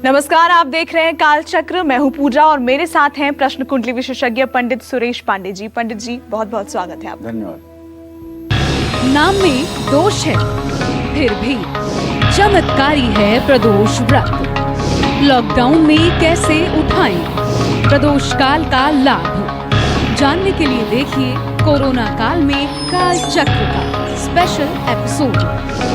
नमस्कार, आप देख रहे हैं कालचक्र। मैं हूं पूजा और मेरे साथ हैं प्रश्न कुंडली विशेषज्ञ पंडित सुरेश पांडे जी। पंडित जी, बहुत बहुत स्वागत है आपका। धन्यवाद। नाम में दोष है, फिर भी चमत्कारी है प्रदोष व्रत। लॉकडाउन में कैसे उठाएं प्रदोष काल का लाभ? जानने के लिए देखिए कोरोना काल में कालचक्र का स्पेशल एपिसोड।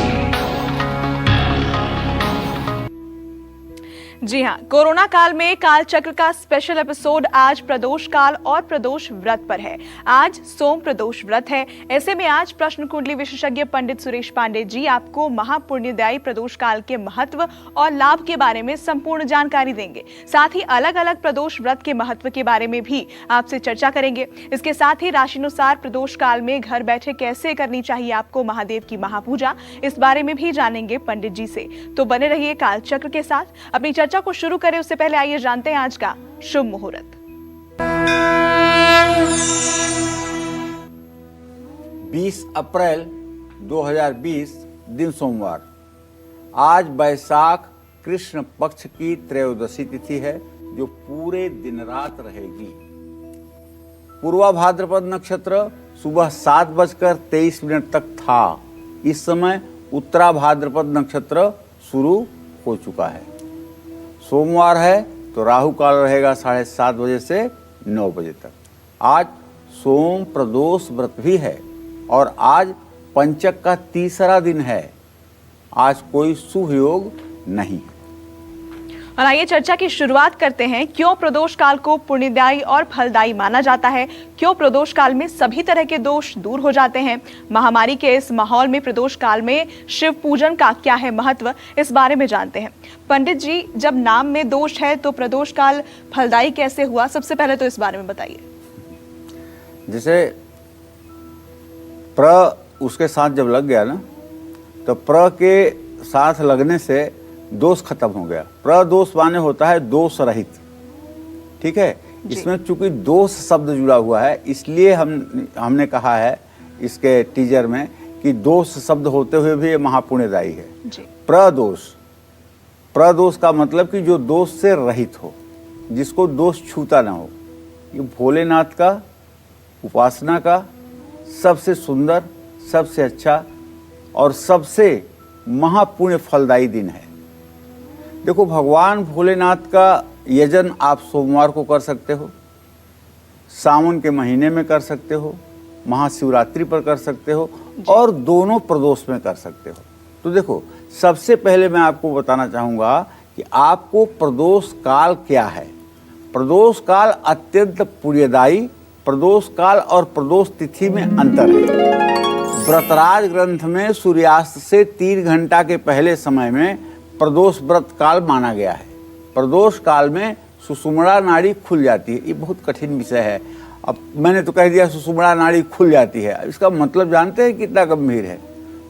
जी हाँ, कोरोना काल में कालचक्र का स्पेशल एपिसोड आज प्रदोष काल और प्रदोष व्रत पर है। आज सोम प्रदोष व्रत है। ऐसे में आज प्रश्न कुंडली विशेषज्ञ पंडित सुरेश पांडे जी आपको महापुण्यदायी प्रदोष काल के महत्व और लाभ के बारे में संपूर्ण जानकारी देंगे। साथ ही अलग अलग प्रदोष व्रत के महत्व के बारे में भी आपसे चर्चा करेंगे। इसके साथ ही राशिनुसार प्रदोष काल में घर बैठे कैसे करनी चाहिए आपको महादेव की महापूजा, इस बारे में भी जानेंगे पंडित जी से। तो बने रहिए कालचक्र के साथ। अपनी चर्चा को शुरू करें उससे पहले आइए जानते हैं आज का शुभ मुहूर्त। 20 अप्रैल 2020 दिन सोमवार। आज वैशाख कृष्ण पक्ष की त्रयोदशी तिथि है, जो पूरे दिन रात रहेगी। पूर्वा भाद्रपद नक्षत्र सुबह 7:23 तक था। इस समय उत्तरा भाद्रपद नक्षत्र शुरू हो चुका है। सोमवार है तो राहु काल रहेगा 7:30 बजे से 9 बजे तक। आज सोम प्रदोष व्रत भी है और आज पंचक का तीसरा दिन है। आज कोई शुभ योग नहीं। और आइए चर्चा की शुरुआत करते हैं। क्यों प्रदोष काल को पुण्यदायी और फलदायी माना जाता है? क्यों प्रदोष काल में सभी तरह के दोष दूर हो जाते हैं? महामारी के इस माहौल में प्रदोष काल में शिव पूजन का क्या है महत्व, इस बारे में जानते हैं। पंडित जी, जब नाम में दोष है तो प्रदोष काल फलदायी कैसे हुआ? सबसे पहले तो इस बारे में बताइए। जैसे प्र उसके साथ जब लग गया ना, तो प्र के साथ लगने से दोष खत्म हो गया। प्रदोष माने होता है दोष रहित। ठीक है, इसमें चूंकि दोष शब्द जुड़ा हुआ है, इसलिए हमने कहा है इसके टीजर में कि दोष शब्द होते हुए भी ये महापुण्यदायी है। प्रदोष, प्रदोष का मतलब कि जो दोष से रहित हो, जिसको दोष छूता ना हो। ये भोलेनाथ का उपासना का सबसे सुंदर, सबसे अच्छा और सबसे महापुण्य फलदायी दिन है। देखो, भगवान भोलेनाथ का यजन आप सोमवार को कर सकते हो, सावन के महीने में कर सकते हो, महाशिवरात्रि पर कर सकते हो और दोनों प्रदोष में कर सकते हो। तो देखो, सबसे पहले मैं आपको बताना चाहूँगा कि आपको प्रदोष काल क्या है। प्रदोष काल अत्यंत पुण्यदायी। प्रदोष काल और प्रदोष तिथि में अंतर है। व्रतराज ग्रंथ में सूर्यास्त से 3 घंटा के पहले समय में प्रदोष व्रत काल माना गया है। प्रदोष काल में सुषुम्ना नाड़ी खुल जाती है। ये बहुत कठिन विषय है। अब मैंने तो कह दिया सुषुम्ना नाड़ी खुल जाती है। इसका मतलब जानते हैं कितना गंभीर है?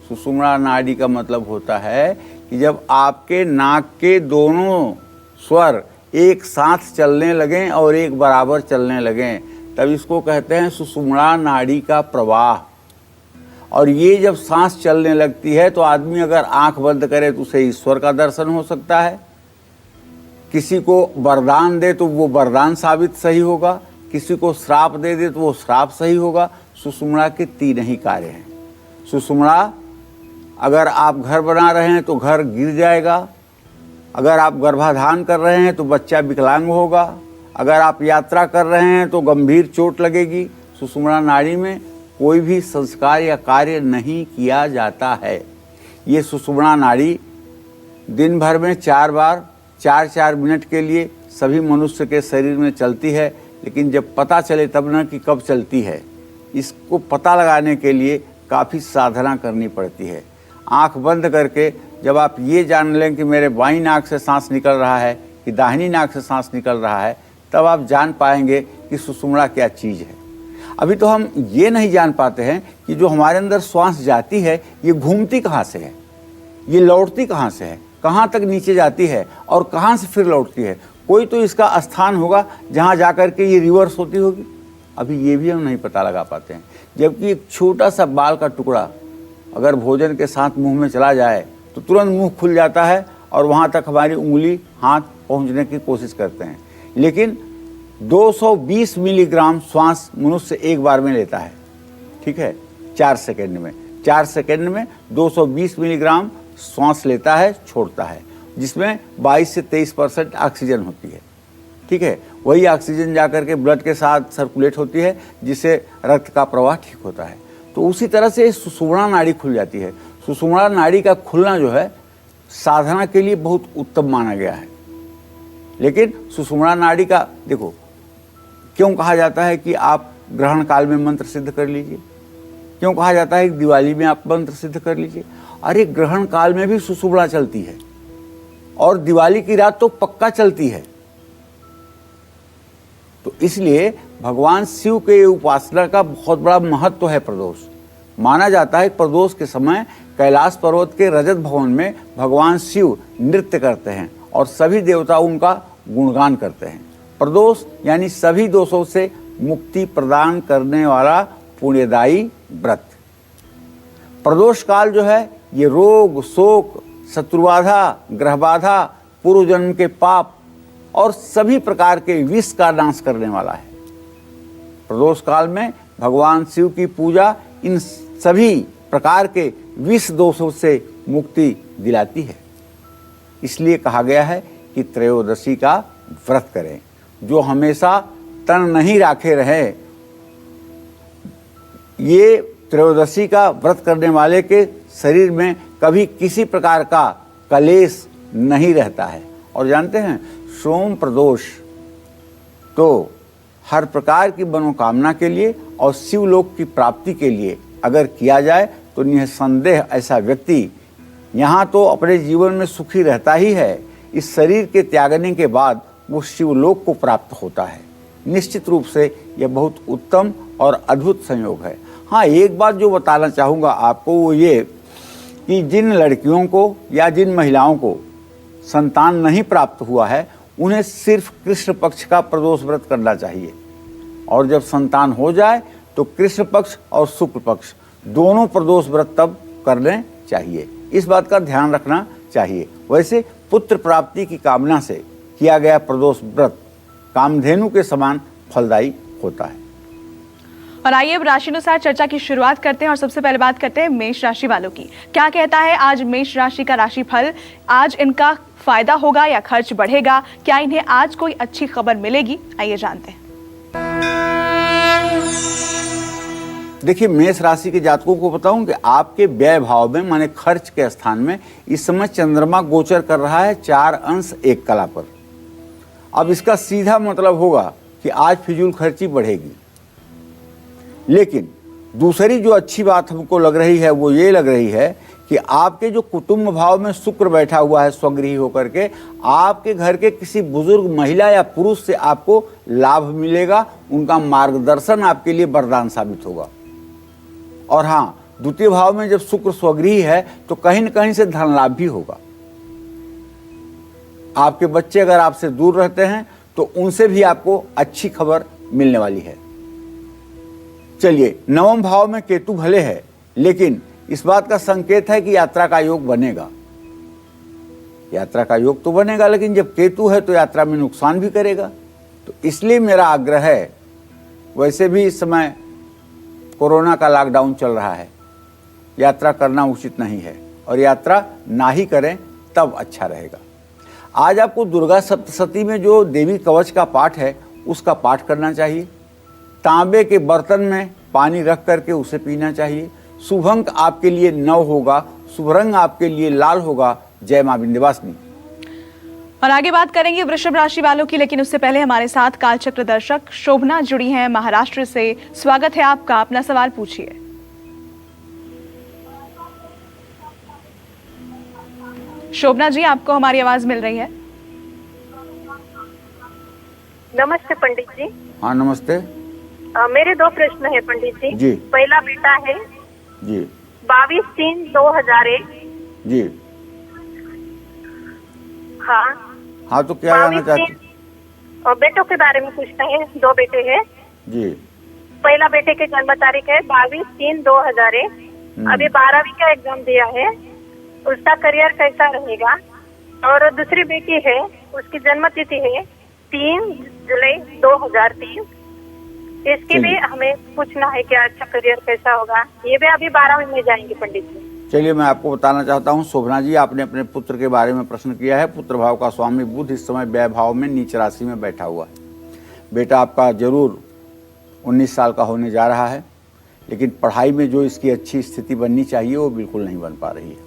सुषुम्ना नाड़ी का मतलब होता है कि जब आपके नाक के दोनों स्वर एक साथ चलने लगें और एक बराबर चलने लगें, तब इसको कहते हैं सुषुम्ना नाड़ी का प्रवाह। और ये जब सांस चलने लगती है तो आदमी अगर आंख बंद करे तो उसे ईश्वर का दर्शन हो सकता है। किसी को वरदान दे तो वो वरदान साबित सही होगा, किसी को श्राप दे दे तो वो श्राप सही होगा। सुषुम्ना के 3 ही कार्य हैं। सुषुम्ना, अगर आप घर बना रहे हैं तो घर गिर जाएगा, अगर आप गर्भाधान कर रहे हैं तो बच्चा विकलांग होगा, अगर आप यात्रा कर रहे हैं तो गंभीर चोट लगेगी। सुषुम्ना नाड़ी में कोई भी संस्कार या कार्य नहीं किया जाता है। ये सुषुम्ना नाड़ी दिन भर में 4 बार 4-4 मिनट के लिए सभी मनुष्य के शरीर में चलती है, लेकिन जब पता चले तब न कि कब चलती है। इसको पता लगाने के लिए काफ़ी साधना करनी पड़ती है। आंख बंद करके जब आप ये जान लें कि मेरे बाईं नाक से सांस निकल रहा है कि दाहिनी नाक से सांस निकल रहा है, तब आप जान पाएंगे कि सुषुम्ना क्या चीज़ है। अभी तो हम ये नहीं जान पाते हैं कि जो हमारे अंदर श्वास जाती है ये घूमती कहाँ से है, ये लौटती कहाँ से है, कहाँ तक नीचे जाती है और कहाँ से फिर लौटती है। कोई तो इसका स्थान होगा जहाँ जाकर के ये रिवर्स होती होगी। अभी ये भी हम नहीं पता लगा पाते हैं। जबकि एक छोटा सा बाल का टुकड़ा अगर भोजन के साथ मुंह में चला जाए तो तुरंत मुंह खुल जाता है और वहाँ तक हमारी उंगली हाथ पहुँचने की कोशिश करते हैं, लेकिन 220 मिलीग्राम श्वास मनुष्य एक बार में लेता है, ठीक है, 4 सेकंड में। 4 सेकंड में 220 मिलीग्राम श्वास लेता है, छोड़ता है, जिसमें 22 से 23% ऑक्सीजन होती है, ठीक है। वही ऑक्सीजन जाकर के ब्लड के साथ सर्कुलेट होती है, जिससे रक्त का प्रवाह ठीक होता है। तो उसी तरह से सुषुम्ना नाड़ी खुल जाती है। सुषुम्ना नाड़ी का खुलना जो है साधना के लिए बहुत उत्तम माना गया है। लेकिन सुषुम्ना नाड़ी का देखो, क्यों कहा जाता है कि आप ग्रहण काल में मंत्र सिद्ध कर लीजिए, क्यों कहा जाता है कि दिवाली में आप मंत्र सिद्ध कर लीजिए? अरे ग्रहण काल में भी सुषुम्ना चलती है और दिवाली की रात तो पक्का चलती है। तो इसलिए भगवान शिव के उपासना का बहुत बड़ा महत्व है प्रदोष। माना जाता है कि प्रदोष के समय कैलाश पर्वत के रजत भवन में भगवान शिव नृत्य करते हैं और सभी देवता उनका गुणगान करते हैं। प्रदोष यानी सभी दोषों से मुक्ति प्रदान करने वाला पुण्यदायी व्रत। प्रदोष काल जो है ये रोग, शोक, शत्रुबाधा, ग्रहबाधा, पूर्व जन्म के पाप और सभी प्रकार के विष का नाश करने वाला है। प्रदोष काल में भगवान शिव की पूजा इन सभी प्रकार के विष दोषों से मुक्ति दिलाती है। इसलिए कहा गया है कि त्रयोदशी का व्रत करें। जो हमेशा तन नहीं राखे रहे, ये त्रयोदशी का व्रत करने वाले के शरीर में कभी किसी प्रकार का कलेश नहीं रहता है। और जानते हैं, सोम प्रदोष तो हर प्रकार की मनोकामना के लिए और शिवलोक की प्राप्ति के लिए अगर किया जाए तो निसंदेह ऐसा व्यक्ति यहाँ तो अपने जीवन में सुखी रहता ही है, इस शरीर के त्यागने के बाद वो शिवलोक को प्राप्त होता है। निश्चित रूप से यह बहुत उत्तम और अद्भुत संयोग है। हाँ, एक बात जो बताना चाहूँगा आपको वो ये कि जिन लड़कियों को या जिन महिलाओं को संतान नहीं प्राप्त हुआ है, उन्हें सिर्फ कृष्ण पक्ष का प्रदोष व्रत करना चाहिए, और जब संतान हो जाए तो कृष्ण पक्ष और शुक्ल पक्ष दोनों प्रदोष व्रत तब करने चाहिए। इस बात का ध्यान रखना चाहिए। वैसे पुत्र प्राप्ति की कामना से किया गया प्रदोष व्रत कामधेनु के समान फलदायी होता है। और आइए अब राशिनुसार चर्चा की शुरुआत करते हैं और सबसे पहले बात करते हैं मेष राशि वालों की। क्या कहता है आज मेष राशि का राशिफल? आज इनका फायदा होगा या खर्च बढ़ेगा? क्या इन्हें आज कोई अच्छी खबर मिलेगी? आइए जानते हैं। देखिए, मेष राशि के जातकों को बताऊं कि आपके व्यय भाव में माने खर्च के स्थान में इस समय चंद्रमा गोचर कर रहा है 4 अंश 1 कला पर। अब इसका सीधा मतलब होगा कि आज फिजूल खर्ची बढ़ेगी। लेकिन दूसरी जो अच्छी बात हमको लग रही है वो ये लग रही है कि आपके जो कुटुंब भाव में शुक्र बैठा हुआ है स्वगृही होकर के, आपके घर के किसी बुजुर्ग महिला या पुरुष से आपको लाभ मिलेगा। उनका मार्गदर्शन आपके लिए वरदान साबित होगा। और हाँ, द्वितीय भाव में जब शुक्र स्वगृही है तो कहीं न कहीं से धन लाभ भी होगा। आपके बच्चे अगर आपसे दूर रहते हैं तो उनसे भी आपको अच्छी खबर मिलने वाली है। चलिए, नवम भाव में केतु भले है, लेकिन इस बात का संकेत है कि यात्रा का योग बनेगा। यात्रा का योग तो बनेगा, लेकिन जब केतु है तो यात्रा में नुकसान भी करेगा। तो इसलिए मेरा आग्रह है, वैसे भी इस समय कोरोना का लॉकडाउन चल रहा है, यात्रा करना उचित नहीं है, और यात्रा ना ही करें तब अच्छा रहेगा। आज आपको दुर्गा सप्तशती में जो देवी कवच का पाठ है उसका पाठ करना चाहिए। तांबे के बर्तन में पानी रख करके उसे पीना चाहिए। शुभ अंक आपके लिए 9 होगा, शुभ रंग आपके लिए लाल होगा। जय मां विंध्यवासिनी। और आगे बात करेंगे वृषभ राशि वालों की, लेकिन उससे पहले हमारे साथ कालचक्र दर्शक शोभना जुड़ी हैं महाराष्ट्र से। स्वागत है आपका, अपना सवाल पूछिए। शोभना जी, आपको हमारी आवाज मिल रही है? नमस्ते पंडित जी। हाँ नमस्ते। मेरे 2 प्रश्न है पंडित जी। जी। पहला बेटा है जी। 22/3/2001। जी। हाँ। हाँ, तो क्या जानना चाहती? और बेटों के बारे में पूछना है। 2 बेटे हैं जी। पहला बेटे की जन्म तारीख है 22/3/2001। अभी 12वीं का एग्जाम दिया है। उसका करियर कैसा रहेगा? और दूसरी बेटी है, उसकी जन्म तिथि है 3 जुलाई 2003। इसके भी हमें पूछना है कि अच्छा करियर कैसा होगा। ये भी अभी 12वीं में जाएंगे पंडित जी। चलिए मैं आपको बताना चाहता हूँ शोभना जी, आपने अपने पुत्र के बारे में प्रश्न किया है। पुत्र भाव का स्वामी बुध इस समय व्यय भाव में नीच राशि में बैठा हुआ है। बेटा आपका जरूर 19 साल का होने जा रहा है, लेकिन पढ़ाई में जो इसकी अच्छी स्थिति बननी चाहिए वो बिल्कुल नहीं बन पा रही है।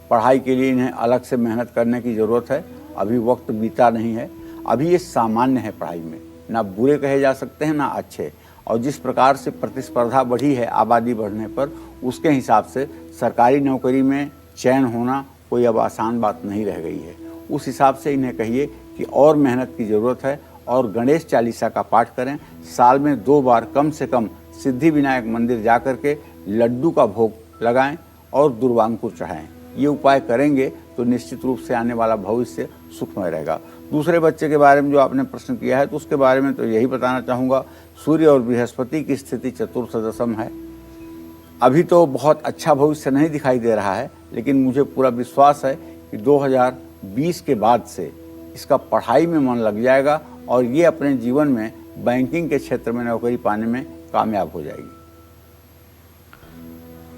पढ़ाई के लिए इन्हें अलग से मेहनत करने की ज़रूरत है। अभी वक्त बीता नहीं है, अभी ये सामान्य है पढ़ाई में, ना बुरे कहे जा सकते हैं ना अच्छे। और जिस प्रकार से प्रतिस्पर्धा बढ़ी है आबादी बढ़ने पर, उसके हिसाब से सरकारी नौकरी में चयन होना कोई अब आसान बात नहीं रह गई है। उस हिसाब से इन्हें कहिए कि और मेहनत की ज़रूरत है और गणेश चालीसा का पाठ करें। साल में 2 बार कम से कम सिद्धि विनायक मंदिर जा कर के लड्डू का भोग लगाएं और दुर्वांकुर चढ़ाएं। ये उपाय करेंगे तो निश्चित रूप से आने वाला भविष्य सुखमय रहेगा। दूसरे बच्चे के बारे में जो आपने प्रश्न किया है तो उसके बारे में तो यही बताना चाहूँगा, सूर्य और बृहस्पति की स्थिति चतुर्थ दशम है। अभी तो बहुत अच्छा भविष्य नहीं दिखाई दे रहा है, लेकिन मुझे पूरा विश्वास है कि 2020 के बाद से इसका पढ़ाई में मन लग जाएगा और ये अपने जीवन में बैंकिंग के क्षेत्र में नौकरी पाने में कामयाब हो जाएगी।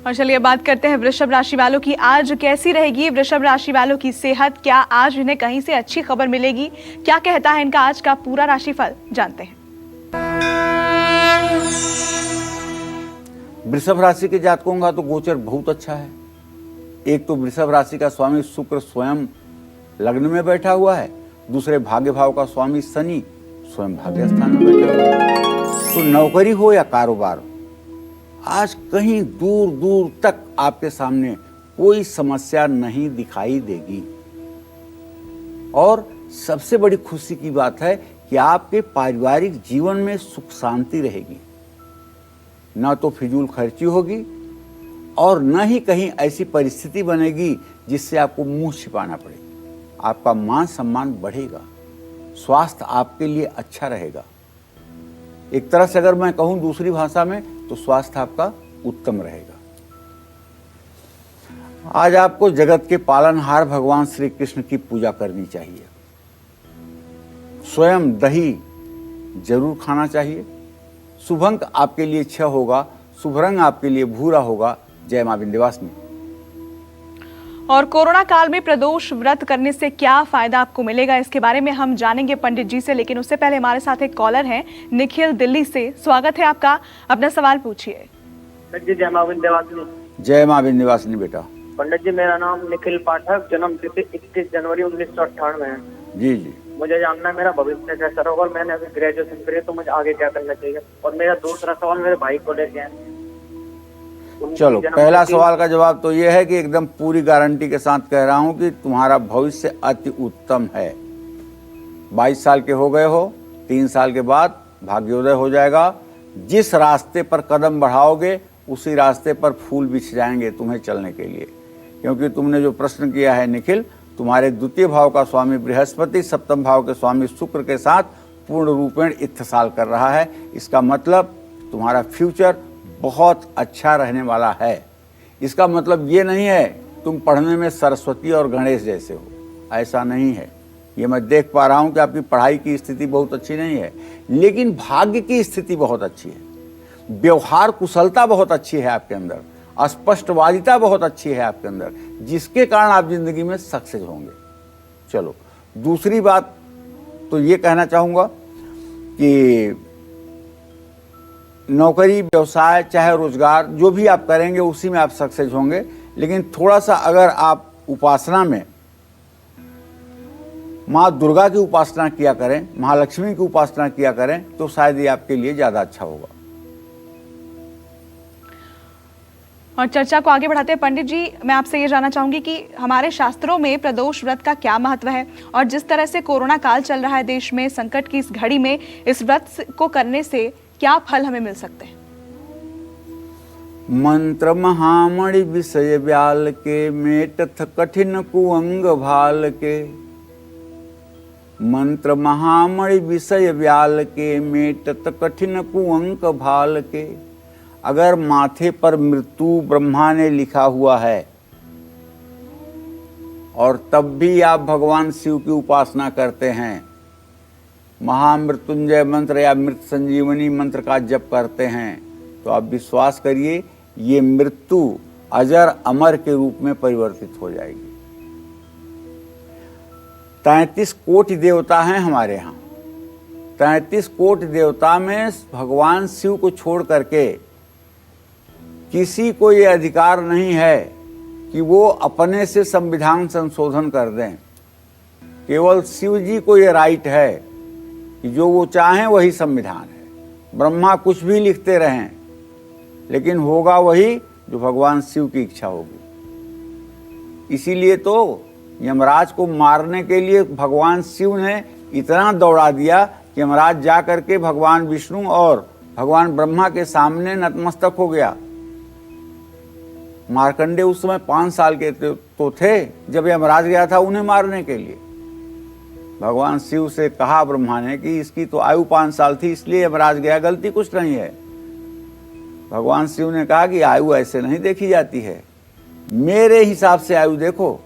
और चलिए बात करते हैं वृषभ राशि वालों की। आज कैसी रहेगी वृषभ राशि वालों की सेहत? क्या आज इन्हें कहीं से अच्छी खबर मिलेगी? क्या कहता है इनका आज का पूरा राशिफल, जानते हैं। वृषभ राशि के जातकों का तो गोचर बहुत अच्छा है। एक तो वृषभ राशि का स्वामी शुक्र स्वयं लग्न में बैठा हुआ है, दूसरे भाग्य भाव का स्वामी शनि स्वयं भाग्य स्थान में बैठा हुआ है। तो नौकरी हो या कारोबार, आज कहीं दूर दूर तक आपके सामने कोई समस्या नहीं दिखाई देगी। और सबसे बड़ी खुशी की बात है कि आपके पारिवारिक जीवन में सुख शांति रहेगी, ना तो फिजूल खर्ची होगी और न ही कहीं ऐसी परिस्थिति बनेगी जिससे आपको मुंह छिपाना पड़े। आपका मान सम्मान बढ़ेगा, स्वास्थ्य आपके लिए अच्छा रहेगा। एक तरह से अगर मैं कहूं दूसरी भाषा में तो स्वास्थ्य आपका उत्तम रहेगा। आज आपको जगत के पालनहार भगवान श्री कृष्ण की पूजा करनी चाहिए। स्वयं दही जरूर खाना चाहिए। शुभ अंक आपके लिए 6 होगा, शुभ रंग आपके लिए भूरा होगा। जय मां विंध्यवासिनी। और कोरोना काल में प्रदोष व्रत करने से क्या फायदा आपको मिलेगा, इसके बारे में हम जानेंगे पंडित जी से, लेकिन उससे पहले हमारे साथ एक कॉलर हैं निखिल दिल्ली से। स्वागत है आपका, अपना सवाल पूछिए। पंडित जी जय मां विंध्यवासिनी। जय मां विंध्यवासिनी बेटा। पंडित जी मेरा नाम निखिल पाठक, जन्म तिथि 21 जनवरी 1998 है। जी जी। मुझे जानना है मेरा भविष्य कैसा होगा और मैंने अभी ग्रेजुएशन करी तो मुझे आगे क्या करना चाहिए। और मेरा दूसरा सवाल मेरे भाई को लेके है। चलो, पहला सवाल का जवाब तो ये है कि एकदम पूरी गारंटी के साथ कह रहा हूं कि तुम्हारा भविष्य अति उत्तम है। 22 साल के हो गए हो, 3 साल के बाद भाग्योदय हो जाएगा। जिस रास्ते पर कदम बढ़ाओगे उसी रास्ते पर फूल बिछ जाएंगे तुम्हें चलने के लिए। क्योंकि तुमने जो प्रश्न किया है निखिल, तुम्हारे द्वितीय भाव का स्वामी बृहस्पति सप्तम भाव के स्वामी शुक्र के साथ पूर्ण रूपेण इत्तेसाल कर रहा है। इसका मतलब तुम्हारा फ्यूचर बहुत अच्छा रहने वाला है। इसका मतलब ये नहीं है तुम पढ़ने में सरस्वती और गणेश जैसे हो, ऐसा नहीं है। ये मैं देख पा रहा हूँ कि आपकी पढ़ाई की स्थिति बहुत अच्छी नहीं है, लेकिन भाग्य की स्थिति बहुत अच्छी है। व्यवहार कुशलता बहुत अच्छी है आपके अंदर, स्पष्टवादिता बहुत अच्छी है आपके अंदर, जिसके कारण आप जिंदगी में सक्सेस होंगे। चलो, दूसरी बात तो ये कहना चाहूँगा कि नौकरी, व्यवसाय, चाहे रोजगार, जो भी आप करेंगे उसी में आप सक्सेस होंगे। लेकिन थोड़ा सा अगर आप उपासना में माँ दुर्गा की उपासना किया करें, महालक्ष्मी की उपासना किया करें, तो शायद ये आपके लिए ज्यादा अच्छा होगा। और चर्चा को आगे बढ़ाते हैं पंडित जी, मैं आपसे ये जानना चाहूंगी कि हमारे शास्त्रों में प्रदोष व्रत का क्या महत्व है, और जिस तरह से कोरोना काल चल रहा है देश में, संकट की इस घड़ी में इस व्रत को करने से क्या फल हमें मिल सकते हैं? मंत्र महामणि विषय व्याल के, मेटथ कठिन कुअंग भाल के। मंत्र महामणि विषय व्याल के, मेटथ कठिन कुअंग भाल के। अगर माथे पर मृत्यु ब्रह्मा ने लिखा हुआ है और तब भी आप भगवान शिव की उपासना करते हैं, महामृत्युंजय मंत्र या मृत संजीवनी मंत्र का जप करते हैं, तो आप विश्वास करिए ये मृत्यु अजर अमर के रूप में परिवर्तित हो जाएगी। 33 कोटि देवता हैं हमारे यहाँ। 33 कोटि देवता में भगवान शिव को छोड़ करके किसी को ये अधिकार नहीं है कि वो अपने से संविधान संशोधन कर दें। केवल शिव जी को ये राइट है कि जो वो चाहें वही संविधान है। ब्रह्मा कुछ भी लिखते रहें, लेकिन होगा वही जो भगवान शिव की इच्छा होगी। इसीलिए तो यमराज को मारने के लिए भगवान शिव ने इतना दौड़ा दिया कि यमराज जा करके भगवान विष्णु और भगवान ब्रह्मा के सामने नतमस्तक हो गया। मार्कंडे उस समय 5 साल के तो थे जब यमराज गया था उन्हें मारने के लिए। भगवान शिव से कहा ब्रह्मा ने कि इसकी तो आयु 5 साल थी, इसलिए यमराज गया, गलती कुछ नहीं है। भगवान शिव ने कहा कि आयु ऐसे नहीं देखी जाती है, मेरे हिसाब से आयु देखो।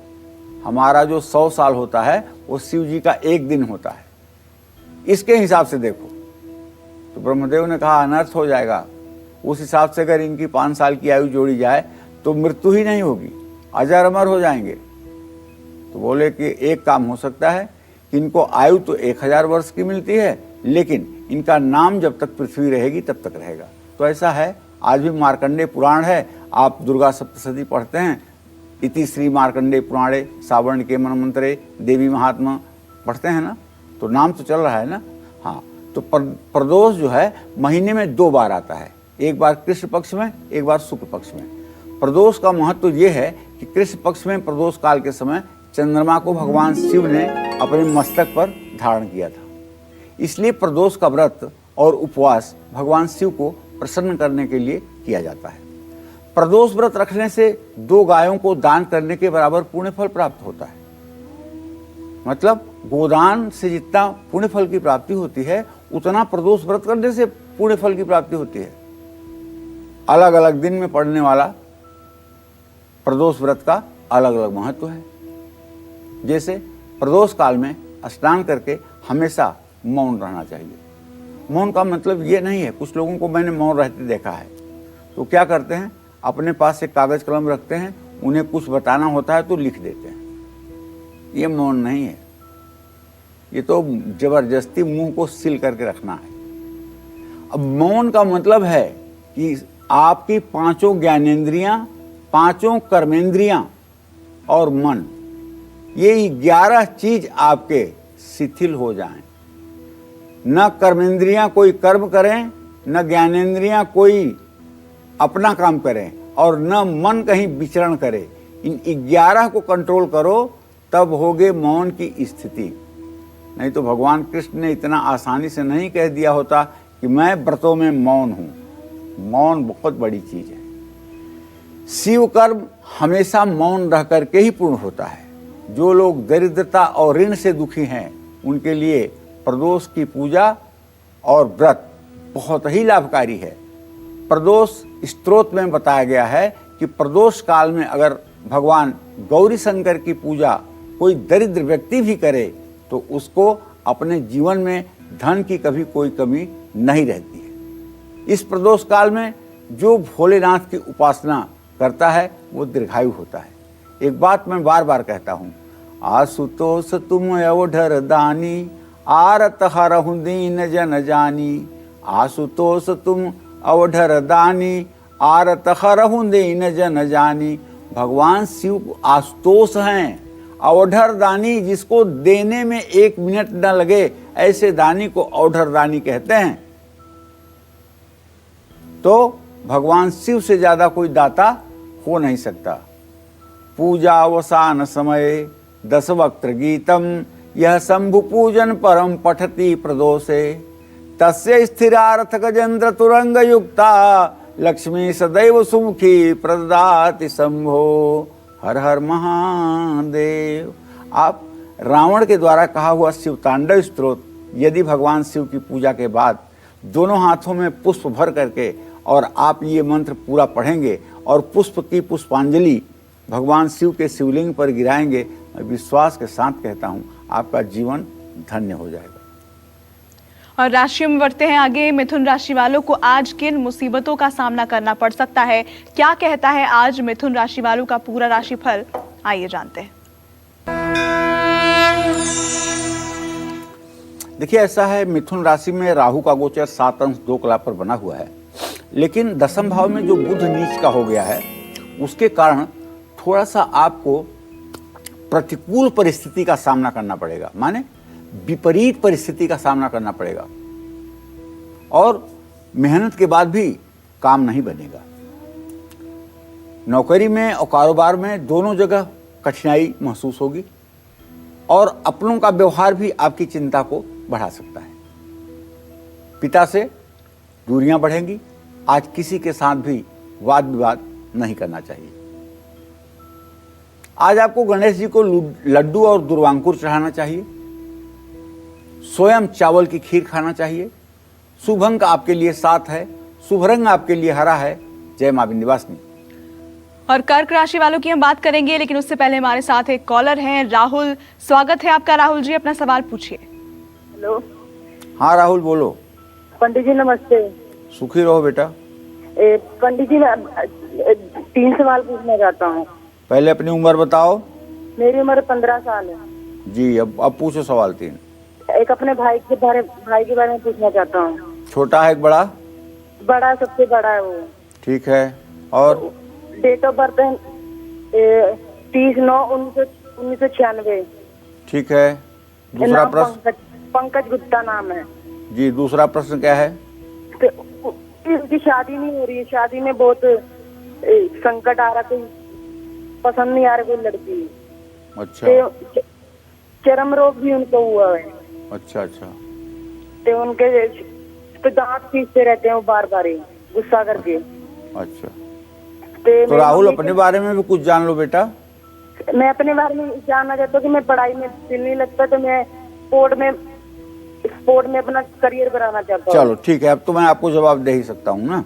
हमारा जो 100 साल होता है वो शिव जी का 1 दिन होता है, इसके हिसाब से देखो। तो ब्रह्मदेव ने कहा अनर्थ हो जाएगा, उस हिसाब से अगर इनकी 5 साल की आयु जोड़ी जाए तो मृत्यु ही नहीं होगी, अजर अमर हो जाएंगे। तो बोले कि एक काम हो सकता है कि इनको आयु तो 1000 वर्ष की मिलती है, लेकिन इनका नाम जब तक पृथ्वी रहेगी तब तक रहेगा। तो ऐसा है, आज भी मार्कंडे पुराण है, आप दुर्गा सप्तशती पढ़ते हैं, इति श्री मार्कंडे पुराणे सावर्ण के मन मंत्रे देवी महात्मा पढ़ते हैं ना, तो नाम तो चल रहा है ना। हाँ, तो प्रदोष जो है महीने में 2 बार आता है, एक बार कृष्ण पक्ष में, एक बार शुक्ल पक्ष में। प्रदोष का महत्व ये है कि कृष्ण पक्ष में प्रदोष काल के समय चंद्रमा को भगवान शिव ने अपने मस्तक पर धारण किया था, इसलिए प्रदोष का व्रत और उपवास भगवान शिव को प्रसन्न करने के लिए किया जाता है। प्रदोष व्रत रखने से 2 गायों को दान करने के बराबर पुण्य फल प्राप्त होता है। मतलब गोदान से जितना पुण्य फल की प्राप्ति होती है उतना प्रदोष व्रत करने से पुण्य फल की प्राप्ति होती है। अलग अलग दिन में पड़ने वाला प्रदोष व्रत का अलग अलग महत्व है। जैसे प्रदोष काल में स्नान करके हमेशा मौन रहना चाहिए। मौन का मतलब ये नहीं है, कुछ लोगों को मैंने मौन रहते देखा है, तो क्या करते हैं, अपने पास एक कागज कलम रखते हैं, उन्हें कुछ बताना होता है तो लिख देते हैं। ये मौन नहीं है, ये तो जबरदस्ती मुंह को सील करके रखना है। अब मौन का मतलब है कि आपकी 5 ज्ञानेंद्रियां, 5 कर्मेंद्रियां और मन, ये 11 चीज आपके शिथिल हो जाएं। न कर्मेंद्रियां कोई कर्म करें, न ज्ञानेंद्रियां कोई अपना काम करें, और न मन कहीं विचरण करे। इन 11 को कंट्रोल करो, तब होगे मौन की स्थिति। नहीं तो भगवान कृष्ण ने इतना आसानी से नहीं कह दिया होता कि मैं व्रतों में मौन हूं। मौन बहुत बड़ी चीज है। शिव कर्म हमेशा मौन रह करके ही पूर्ण होता है। जो लोग दरिद्रता और ऋण से दुखी हैं उनके लिए प्रदोष की पूजा और व्रत बहुत ही लाभकारी है। प्रदोष स्तोत्र में बताया गया है कि प्रदोष काल में अगर भगवान गौरी शंकर की पूजा कोई दरिद्र व्यक्ति भी करे तो उसको अपने जीवन में धन की कभी कोई कमी नहीं रहती है। इस प्रदोष काल में जो भोलेनाथ की उपासना करता है वो दीर्घायु होता है। एक बात मैं बार बार कहता हूँ, आशुतोष तुम अवधर दानी, आरत हरहु दीन जन जानी। आशुतोष तुम अवधर दानी, आरत हरहु दीन जन जानी। भगवान शिव आशुतोष हैं, अवधर दानी, जिसको देने में 1 मिनट न लगे ऐसे दानी को अवधर दानी कहते हैं। तो भगवान शिव से ज्यादा कोई दाता हो नहीं सकता। पूजा अवसान समय 10 वक्त्र गीतम, यह शंभु पूजन परम पठति प्रदोषे। तस्य स्थिरार्थ गजेंद्र तुरंग युक्ता, लक्ष्मी सदैव सुमुखी प्रददाति शंभो। हर हर महादेव। आप रावण के द्वारा कहा हुआ शिव तांडव स्तोत्र यदि भगवान शिव की पूजा के बाद दोनों हाथों में पुष्प भर करके और आप ये मंत्र पूरा पढ़ेंगे और पुष्प की पुष्पांजलि भगवान शिव के शिवलिंग पर गिराएंगे मैं विश्वास के साथ कहता हूँ आपका जीवन धन्य हो जाएगा। और राशियों में बढ़ते हैं आगे। मिथुन राशि वालों को आज किन मुसीबतों का सामना करना पड़ सकता है, क्या कहता है आज मिथुन राशि वालों का पूरा राशिफल, आइए जानते हैं। देखिए ऐसा है, मिथुन राशि में राहु का गोचर 7 अंश 2 कला पर बना हुआ है, लेकिन दसम भाव में जो बुध नीच का हो गया है उसके कारण थोड़ा सा आपको प्रतिकूल परिस्थिति का सामना करना पड़ेगा, माने विपरीत परिस्थिति का सामना करना पड़ेगा और मेहनत के बाद भी काम नहीं बनेगा। नौकरी में और कारोबार में दोनों जगह कठिनाई महसूस होगी और अपनों का व्यवहार भी आपकी चिंता को बढ़ा सकता है। पिता से दूरियां बढ़ेंगी। आज किसी के साथ भी वाद विवाद नहीं करना चाहिए। आज आपको गणेश जी को लड्डू और दुर्वांकुर चढ़ाना चाहिए। स्वयं चावल की खीर खाना चाहिए। शुभ अंक आपके लिए 7 है। शुभ रंग आपके लिए हरा है। जय मां विंध्यवासिनी। और कर्क राशि वालों की हम बात करेंगे, लेकिन उससे पहले हमारे साथ एक कॉलर हैं राहुल। स्वागत है आपका राहुल जी, अपना सवाल पूछिए। हेलो। हाँ राहुल बोलो। पंडित जी नमस्ते। सुखी रहो बेटा। पंडित जी मैं 3 सवाल पूछना चाहता हूँ। पहले अपनी उम्र बताओ। मेरी उम्र 15 साल है जी। अब पूछो सवाल 3। एक अपने भाई के बारे में पूछना चाहता हूँ। छोटा है एक बड़ा? बड़ा, सबसे बड़ा है वो। ठीक है। और डेट ऑफ बर्थ है 30/9/1996। ठीक है। दूसरा प्रश्न? पंकज गुप्ता नाम है जी। दूसरा प्रश्न क्या है? उसकी शादी नहीं हो रही है। शादी में बहुत संकट आ रहा, कोई पसंद नहीं आ रहा कोई लड़की। अच्छा। चर्म रोग भी उनको हुआ है। अच्छा अच्छा। तो उनके तो दांत पीसते रहते हैं वो बार बार ही गुस्सा करके। अच्छा। तो राहुल अपने बारे में भी कुछ जान लो बेटा। मैं अपने बारे में जानना चाहता हूँ कि मैं पढ़ाई में दिल नहीं लगता, तो मैं स्पोर्ट में अपना करियर बनाना चाहता हूँ। चलो ठीक है, अब तो मैं आपको जवाब दे ही सकता हूँ ना।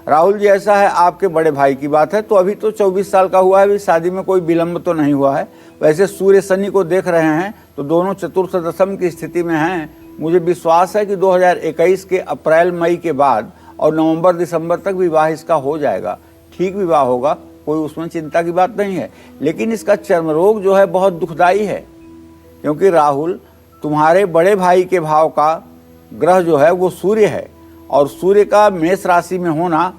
राहुल जी ऐसा है, आपके बड़े भाई की बात है तो अभी तो 24 साल का हुआ है, अभी शादी में कोई विलंब तो नहीं हुआ है। वैसे सूर्य शनि को देख रहे हैं तो दोनों चतुर्थ दशम की स्थिति में हैं। मुझे विश्वास है कि 2021 के अप्रैल मई के बाद और नवंबर दिसंबर तक विवाह इसका हो जाएगा। ठीक विवाह होगा, कोई उसमें चिंता की बात नहीं है। लेकिन इसका चर्म रोग जो है बहुत दुखदाई है, क्योंकि राहुल तुम्हारे बड़े भाई के भाव का ग्रह जो है वो सूर्य है, और सूर्य का मेष राशि में होना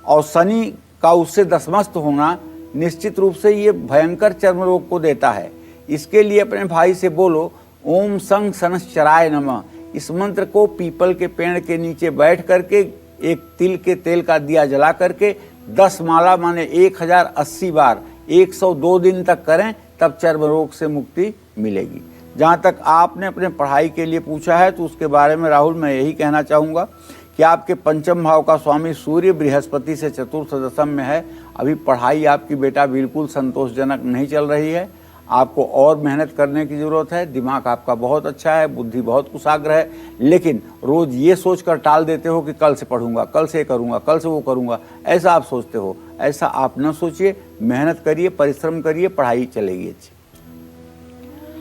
और शनि का उससे दशमस्त होना निश्चित रूप से ये भयंकर चर्म रोग को देता है। इसके लिए अपने भाई से बोलो ओम संग सनश्चराय नमः। इस मंत्र को पीपल के पेड़ के नीचे बैठ करके एक तिल के तेल का दिया जला करके 10 माला माने 1080 बार 102 दिन तक करें, तब चर्म रोग से मुक्ति मिलेगी। जहाँ तक आपने अपने पढ़ाई के लिए पूछा है तो उसके बारे में राहुल मैं यही कहना चाहूँगा कि आपके पंचम भाव का स्वामी सूर्य बृहस्पति से चतुर्थ दशम में है। अभी पढ़ाई आपकी बेटा बिल्कुल संतोषजनक नहीं चल रही है। आपको और मेहनत करने की ज़रूरत है। दिमाग आपका बहुत अच्छा है, बुद्धि बहुत कुशाग्र है, लेकिन रोज़ ये सोचकर टाल देते हो कि कल से पढ़ूंगा, कल से करूंगा, कल से वो करूंगा, ऐसा आप सोचते हो। ऐसा आप न सोचिए, मेहनत करिए, परिश्रम करिए, पढ़ाई चलेगी अच्छी।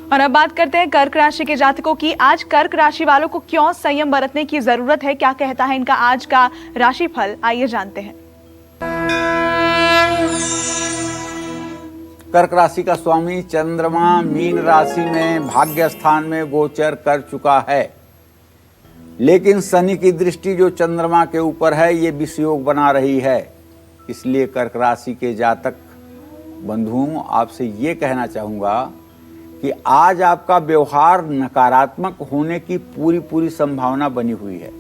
और अब बात करते हैं कर्क राशि के जातकों की। आज कर्क राशि वालों को क्यों संयम बरतने की जरूरत है, क्या कहता है इनका आज का राशिफल, आइए जानते हैं। कर्क राशि का स्वामी चंद्रमा मीन राशि में भाग्य स्थान में गोचर कर चुका है, लेकिन शनि की दृष्टि जो चंद्रमा के ऊपर है ये विषयोग बना रही है। इसलिए कर्क राशि के जातक बंधुओं आपसे ये कहना चाहूँगा कि आज आपका व्यवहार नकारात्मक होने की पूरी संभावना बनी हुई है।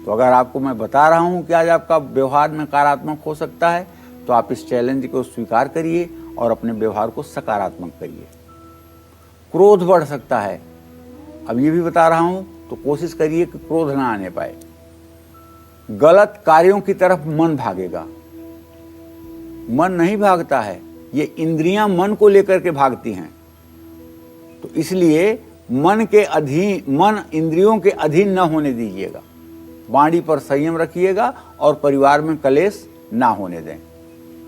तो अगर आपको मैं बता रहा हूँ कि आज आपका व्यवहार नकारात्मक हो सकता है, तो आप इस चैलेंज को स्वीकार करिए और अपने व्यवहार को सकारात्मक करिए। क्रोध बढ़ सकता है, अब ये भी बता रहा हूँ, तो कोशिश करिए कि क्रोध ना आने पाए। गलत कार्यों की तरफ मन भागेगा। मन नहीं भागता है, ये इंद्रियां मन को लेकर के भागती हैं। तो इसलिए मन इंद्रियों के अधीन न होने दीजिएगा। वाणी पर संयम रखिएगा और परिवार में कलेश ना होने दें।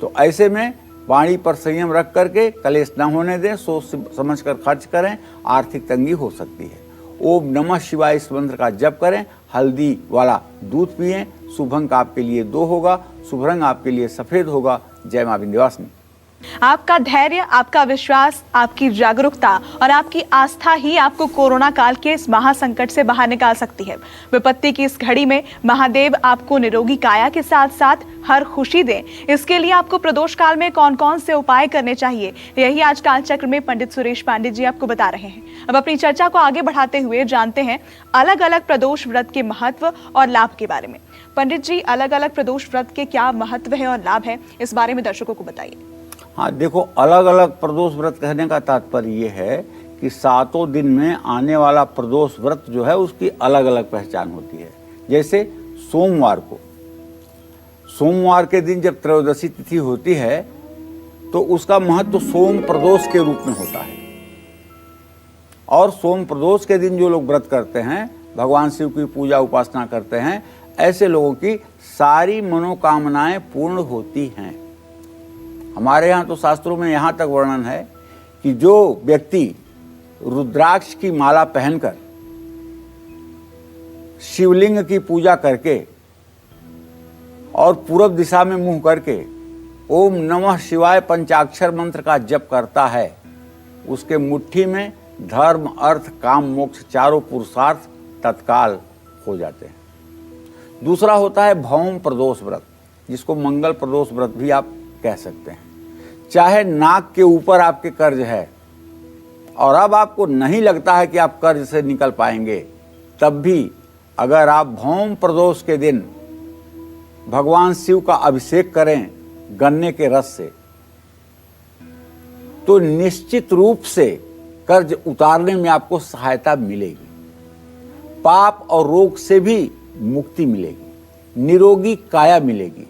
तो ऐसे में वाणी पर संयम रख करके कलेश न होने दें, सोच समझ कर खर्च करें, आर्थिक तंगी हो सकती है। ओम नमः शिवाय इस मंत्र का जप करें, हल्दी वाला दूध पिएं। शुभ अंक आपके लिए 2 होगा, शुभ रंग आपके लिए सफेद होगा। जय मां विंध्यवासिनी। आपका धैर्य, आपका विश्वास, आपकी जागरूकता और आपकी आस्था ही आपको कोरोना काल के इस महासंकट से बाहर निकाल सकती है। विपत्ति की इस घड़ी में महादेव आपको निरोगी काया के साथ साथ हर खुशी दें। इसके लिए आपको प्रदोष काल में कौन कौन से उपाय करने चाहिए, यही आज काल चक्र में पंडित सुरेश पांडे जी आपको बता रहे हैं। अब अपनी चर्चा को आगे बढ़ाते हुए जानते हैं अलग अलग प्रदोष व्रत के महत्व और लाभ के बारे में। पंडित जी, अलग अलग प्रदोष व्रत के क्या महत्व है और लाभ है, इस बारे में दर्शकों को बताइए। हाँ देखो, अलग अलग प्रदोष व्रत कहने का तात्पर्य ये है कि 7 दिन में आने वाला प्रदोष व्रत जो है उसकी अलग अलग पहचान होती है। जैसे सोमवार के दिन जब त्रयोदशी तिथि होती है तो उसका महत्व सोम प्रदोष के रूप में होता है। और सोम प्रदोष के दिन जो लोग व्रत करते हैं, भगवान शिव की पूजा उपासना करते हैं, ऐसे लोगों की सारी मनोकामनाएं पूर्ण होती हैं। हमारे यहाँ तो शास्त्रों में यहाँ तक वर्णन है कि जो व्यक्ति रुद्राक्ष की माला पहनकर शिवलिंग की पूजा करके और पूरब दिशा में मुंह करके ओम नमः शिवाय पंचाक्षर मंत्र का जप करता है, उसके मुट्ठी में धर्म, अर्थ, काम, मोक्ष चारों पुरुषार्थ तत्काल हो जाते हैं। दूसरा होता है भौम प्रदोष व्रत, जिसको मंगल प्रदोष व्रत भी आप कह सकते हैं। चाहे नाक के ऊपर आपके कर्ज है और अब आपको नहीं लगता है कि आप कर्ज से निकल पाएंगे, तब भी अगर आप भौम प्रदोष के दिन भगवान शिव का अभिषेक करें गन्ने के रस से, तो निश्चित रूप से कर्ज उतारने में आपको सहायता मिलेगी। पाप और रोग से भी मुक्ति मिलेगी, निरोगी काया मिलेगी।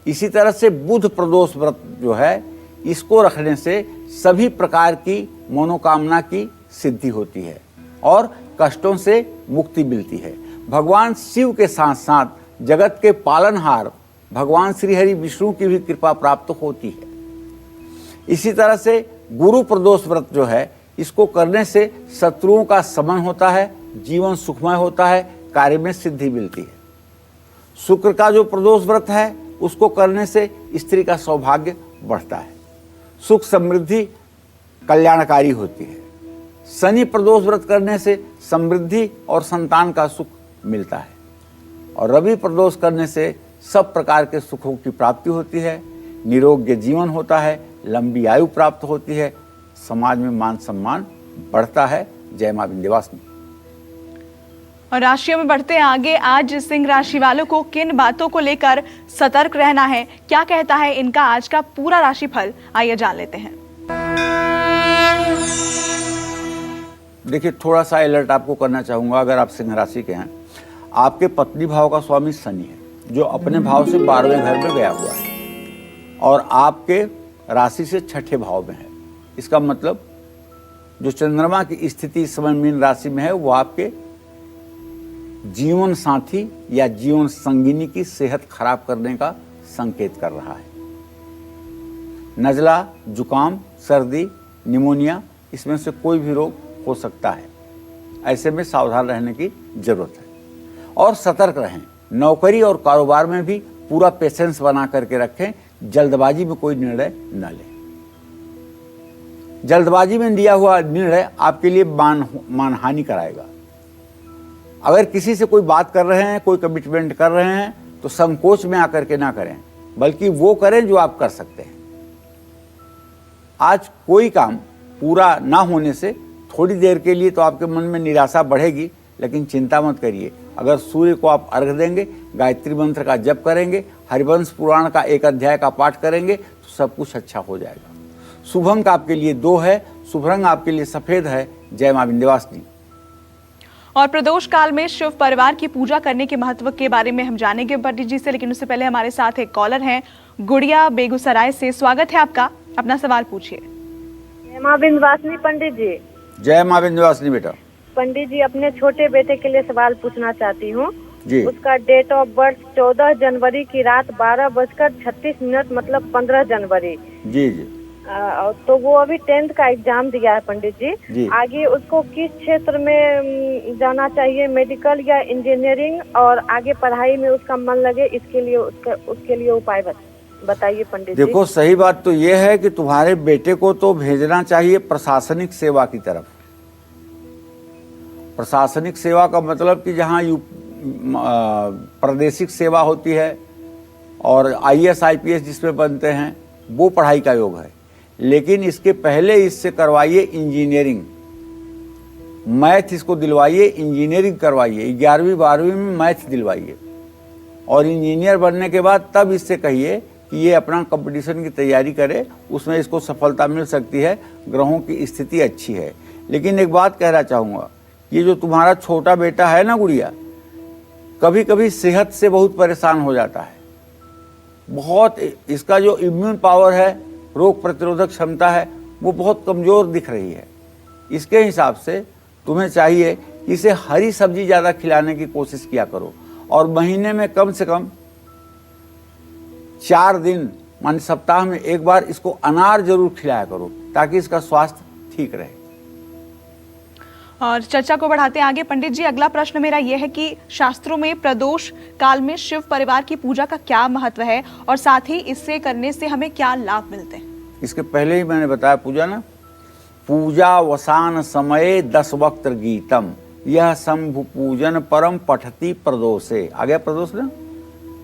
इसी तरह से बुध प्रदोष व्रत जो है, इसको रखने से सभी प्रकार की मनोकामना की सिद्धि होती है और कष्टों से मुक्ति मिलती है। भगवान शिव के साथ साथ जगत के पालनहार भगवान श्री हरि विष्णु की भी कृपा प्राप्त होती है। इसी तरह से गुरु प्रदोष व्रत जो है, इसको करने से शत्रुओं का शमन होता है, जीवन सुखमय होता है, कार्य में सिद्धि मिलती है। शुक्र का जो प्रदोष व्रत है, उसको करने से स्त्री का सौभाग्य बढ़ता है, सुख समृद्धि कल्याणकारी होती है। शनि प्रदोष व्रत करने से समृद्धि और संतान का सुख मिलता है। और रवि प्रदोष करने से सब प्रकार के सुखों की प्राप्ति होती है, निरोग्य जीवन होता है, लंबी आयु प्राप्त होती है, समाज में मान सम्मान बढ़ता है। जय मां विंध्यवासिनी। और राशियों में बढ़ते हैं आगे, आज सिंह राशि वालों को किन बातों को लेकर सतर्क रहना है, क्या कहता है इनका आज का पूरा राशिफल, आइए जान लेते हैं। देखिए, थोड़ा सा अलर्ट आपको करना चाहूंगा। अगर आप सिंह राशि के हैं, आपके पत्नी भाव का स्वामी शनि है, जो अपने भाव से 12वें घर में गया हुआ है और आपके राशि से 6ठे भाव में है। इसका मतलब जो चंद्रमा की स्थिति इस समय मीन राशि में है, वो आपके जीवन साथी या जीवन संगिनी की सेहत खराब करने का संकेत कर रहा है। नजला, जुकाम, सर्दी, निमोनिया, इसमें से कोई भी रोग हो सकता है। ऐसे में सावधान रहने की जरूरत है और सतर्क रहें। नौकरी और कारोबार में भी पूरा पेशेंस बना करके रखें, जल्दबाजी में कोई निर्णय न लें। जल्दबाजी में लिया हुआ निर्णय आपके लिए मानहानि कराएगा। अगर किसी से कोई बात कर रहे हैं, कोई कमिटमेंट कर रहे हैं, तो संकोच में आकर के ना करें, बल्कि वो करें जो आप कर सकते हैं। आज कोई काम पूरा ना होने से थोड़ी देर के लिए तो आपके मन में निराशा बढ़ेगी, लेकिन चिंता मत करिए। अगर सूर्य को आप अर्घ देंगे, गायत्री मंत्र का जप करेंगे, हरिवंश पुराण का 1 अध्याय का पाठ करेंगे, तो सब कुछ अच्छा हो जाएगा। शुभ अंक आपके लिए 2 है, शुभ रंग आपके लिए सफेद है। जय मां विंध्यवासिनी। और प्रदोष काल में शिव परिवार की पूजा करने के महत्व के बारे में हम जानेंगे पंडित जी से, लेकिन उससे पहले हमारे साथ एक कॉलर हैं, गुड़िया बेगूसराय से। स्वागत है आपका, अपना सवाल पूछिए। जय मां विंध्यवासिनी पंडित जी। जय मां विंध्यवासिनी बेटा। पंडित जी, अपने छोटे बेटे के लिए सवाल पूछना चाहती हूँ। जी। उसका डेट ऑफ बर्थ 14 जनवरी की रात 12:36 मतलब 15 जनवरी। जी जी तो वो अभी 10th का एग्जाम दिया है पंडित जी। जी। आगे उसको किस क्षेत्र में जाना चाहिए, मेडिकल या इंजीनियरिंग, और आगे पढ़ाई में उसका मन लगे, उसके लिए उपाय बताइए पंडित जी। देखो, सही बात तो ये है कि तुम्हारे बेटे को तो भेजना चाहिए प्रशासनिक सेवा की तरफ। प्रशासनिक सेवा का मतलब कि जहाँ प्रादेशिक सेवा होती है और IAS IPS जिसमें बनते हैं, वो पढ़ाई का योग है। लेकिन इसके पहले इससे करवाइए इंजीनियरिंग, मैथ इसको दिलवाइए, इंजीनियरिंग करवाइए, 11वीं 12वीं में मैथ दिलवाइए, और इंजीनियर बनने के बाद तब इससे कहिए कि ये अपना कंपटीशन की तैयारी करे, उसमें इसको सफलता मिल सकती है, ग्रहों की स्थिति अच्छी है। लेकिन एक बात कहना चाहूँगा, ये जो तुम्हारा छोटा बेटा है ना गुड़िया, कभी कभी सेहत से बहुत परेशान हो जाता है। बहुत इसका जो इम्यून पावर है, रोग प्रतिरोधक क्षमता है, वो बहुत कमज़ोर दिख रही है। इसके हिसाब से तुम्हें चाहिए कि इसे हरी सब्जी ज़्यादा खिलाने की कोशिश किया करो, और महीने में कम से कम 4 दिन मान सप्ताह में एक बार इसको अनार जरूर खिलाया करो, ताकि इसका स्वास्थ्य ठीक रहे। और चर्चा को बढ़ाते हैं आगे पंडित जी, अगला प्रश्न मेरा यह है कि शास्त्रों में प्रदोष काल में शिव परिवार की पूजा का क्या महत्व है, और साथ ही इससे करने से हमें क्या लाभ मिलते हैं? इसके पहले ही मैंने बताया पूजा ना, पूजा वसान समय 10 वक्त गीतम, यह शंभु पूजन परम पठती प्रदोषे। आ गया प्रदोष ना,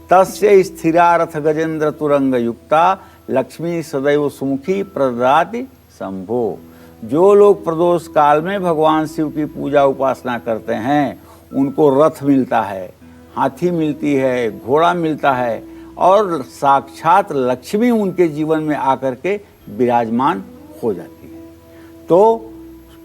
तस्य स्थिरारथ गजेंद्र तुरंग युक्ता, लक्ष्मी सदैव सुमुखी प्रददाति शंभो। जो लोग प्रदोष काल में भगवान शिव की पूजा उपासना करते हैं, उनको रथ मिलता है, हाथी मिलती है, घोड़ा मिलता है, और साक्षात लक्ष्मी उनके जीवन में आकर के विराजमान हो जाती है। तो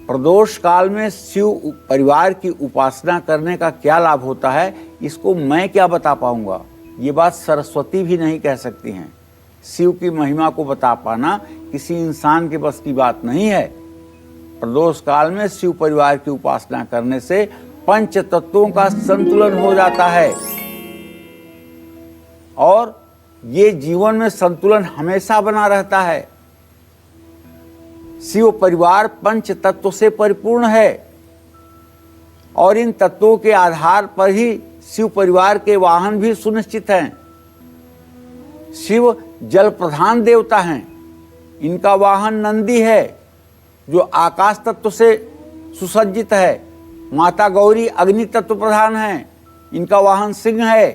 प्रदोष काल में शिव परिवार की उपासना करने का क्या लाभ होता है, इसको मैं क्या बता पाऊंगा। ये बात सरस्वती भी नहीं कह सकती हैं। शिव की महिमा को बता पाना किसी इंसान के बस की बात नहीं है। प्रदोष काल में शिव परिवार की उपासना करने से पंच तत्वों का संतुलन हो जाता है, और ये जीवन में संतुलन हमेशा बना रहता है। शिव परिवार पंच तत्व से परिपूर्ण है, और इन तत्वों के आधार पर ही शिव परिवार के वाहन भी सुनिश्चित हैं। शिव जल प्रधान देवता हैं, इनका वाहन नंदी है जो आकाश तत्व से सुसज्जित है। माता गौरी अग्नि तत्व प्रधान हैं, इनका वाहन सिंह है।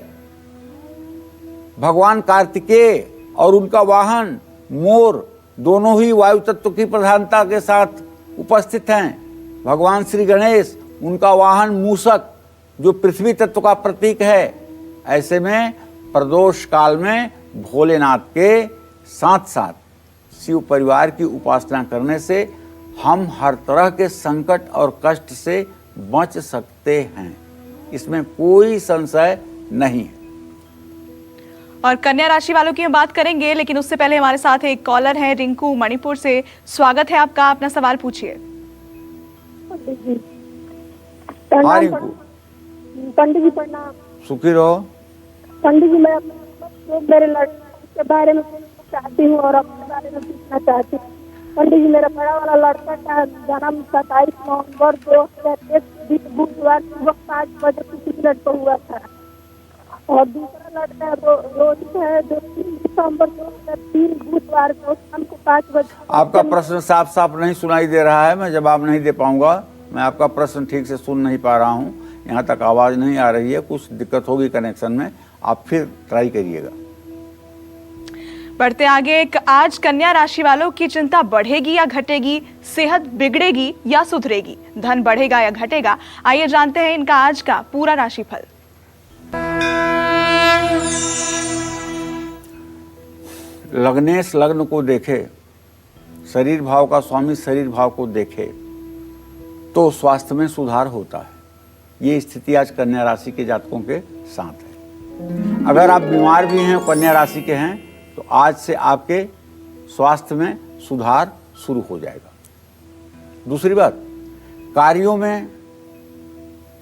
भगवान कार्तिकेय और उनका वाहन मोर दोनों ही वायु तत्व की प्रधानता के साथ उपस्थित हैं। भगवान श्री गणेश, उनका वाहन मूषक जो पृथ्वी तत्व का प्रतीक है। ऐसे में प्रदोष काल में भोलेनाथ के साथ साथ शिव परिवार की उपासना करने से हम हर तरह के संकट और कष्ट से बच सकते हैं, इसमें कोई संशय नहीं है। और कन्या राशि वालों की हम बात करेंगे, लेकिन उससे पहले हमारे साथ एक कॉलर है रिंकू मणिपुर से। स्वागत है आपका, अपना सवाल पूछिए। हाँ रिंकू, पंडित जी प्रणाम। सुखी रहो। पंडित जी, मैं मेरे लड़के के बारे में चाहती हूँ और अपने बारे में पूछना चाहती हूँ। पंडित जी, मेरा बड़ा वाला लड़का का जन्म 27 नवंबर 2001 बुधवार सुबह 5 बजे 30 मिनट को हुआ था, और दूसरा लड़का रोहित है जो 3 दिसंबर 2003 बुधवार को शाम को 5 बजे। आपका प्रश्न साफ साफ नहीं सुनाई दे रहा है, मैं जवाब नहीं दे पाऊंगा। मैं आपका प्रश्न ठीक से सुन नहीं पा रहा हूँ, यहाँ तक आवाज़ नहीं आ रही है, कुछ दिक्कत होगी कनेक्शन में, आप फिर ट्राई करिएगा। बढ़ते आगे, आज कन्या राशि वालों की चिंता बढ़ेगी या घटेगी, सेहत बिगड़ेगी या सुधरेगी, धन बढ़ेगा या घटेगा, आइए जानते हैं इनका आज का पूरा राशिफल। लग्नेश लग्न को देखे, शरीर भाव का स्वामी शरीर भाव को देखे तो स्वास्थ्य में सुधार होता है। ये स्थिति आज कन्या राशि के जातकों के साथ है। अगर आप बीमार भी हैं, कन्या राशि के हैं, तो आज से आपके स्वास्थ्य में सुधार शुरू हो जाएगा। दूसरी बात, कार्यों में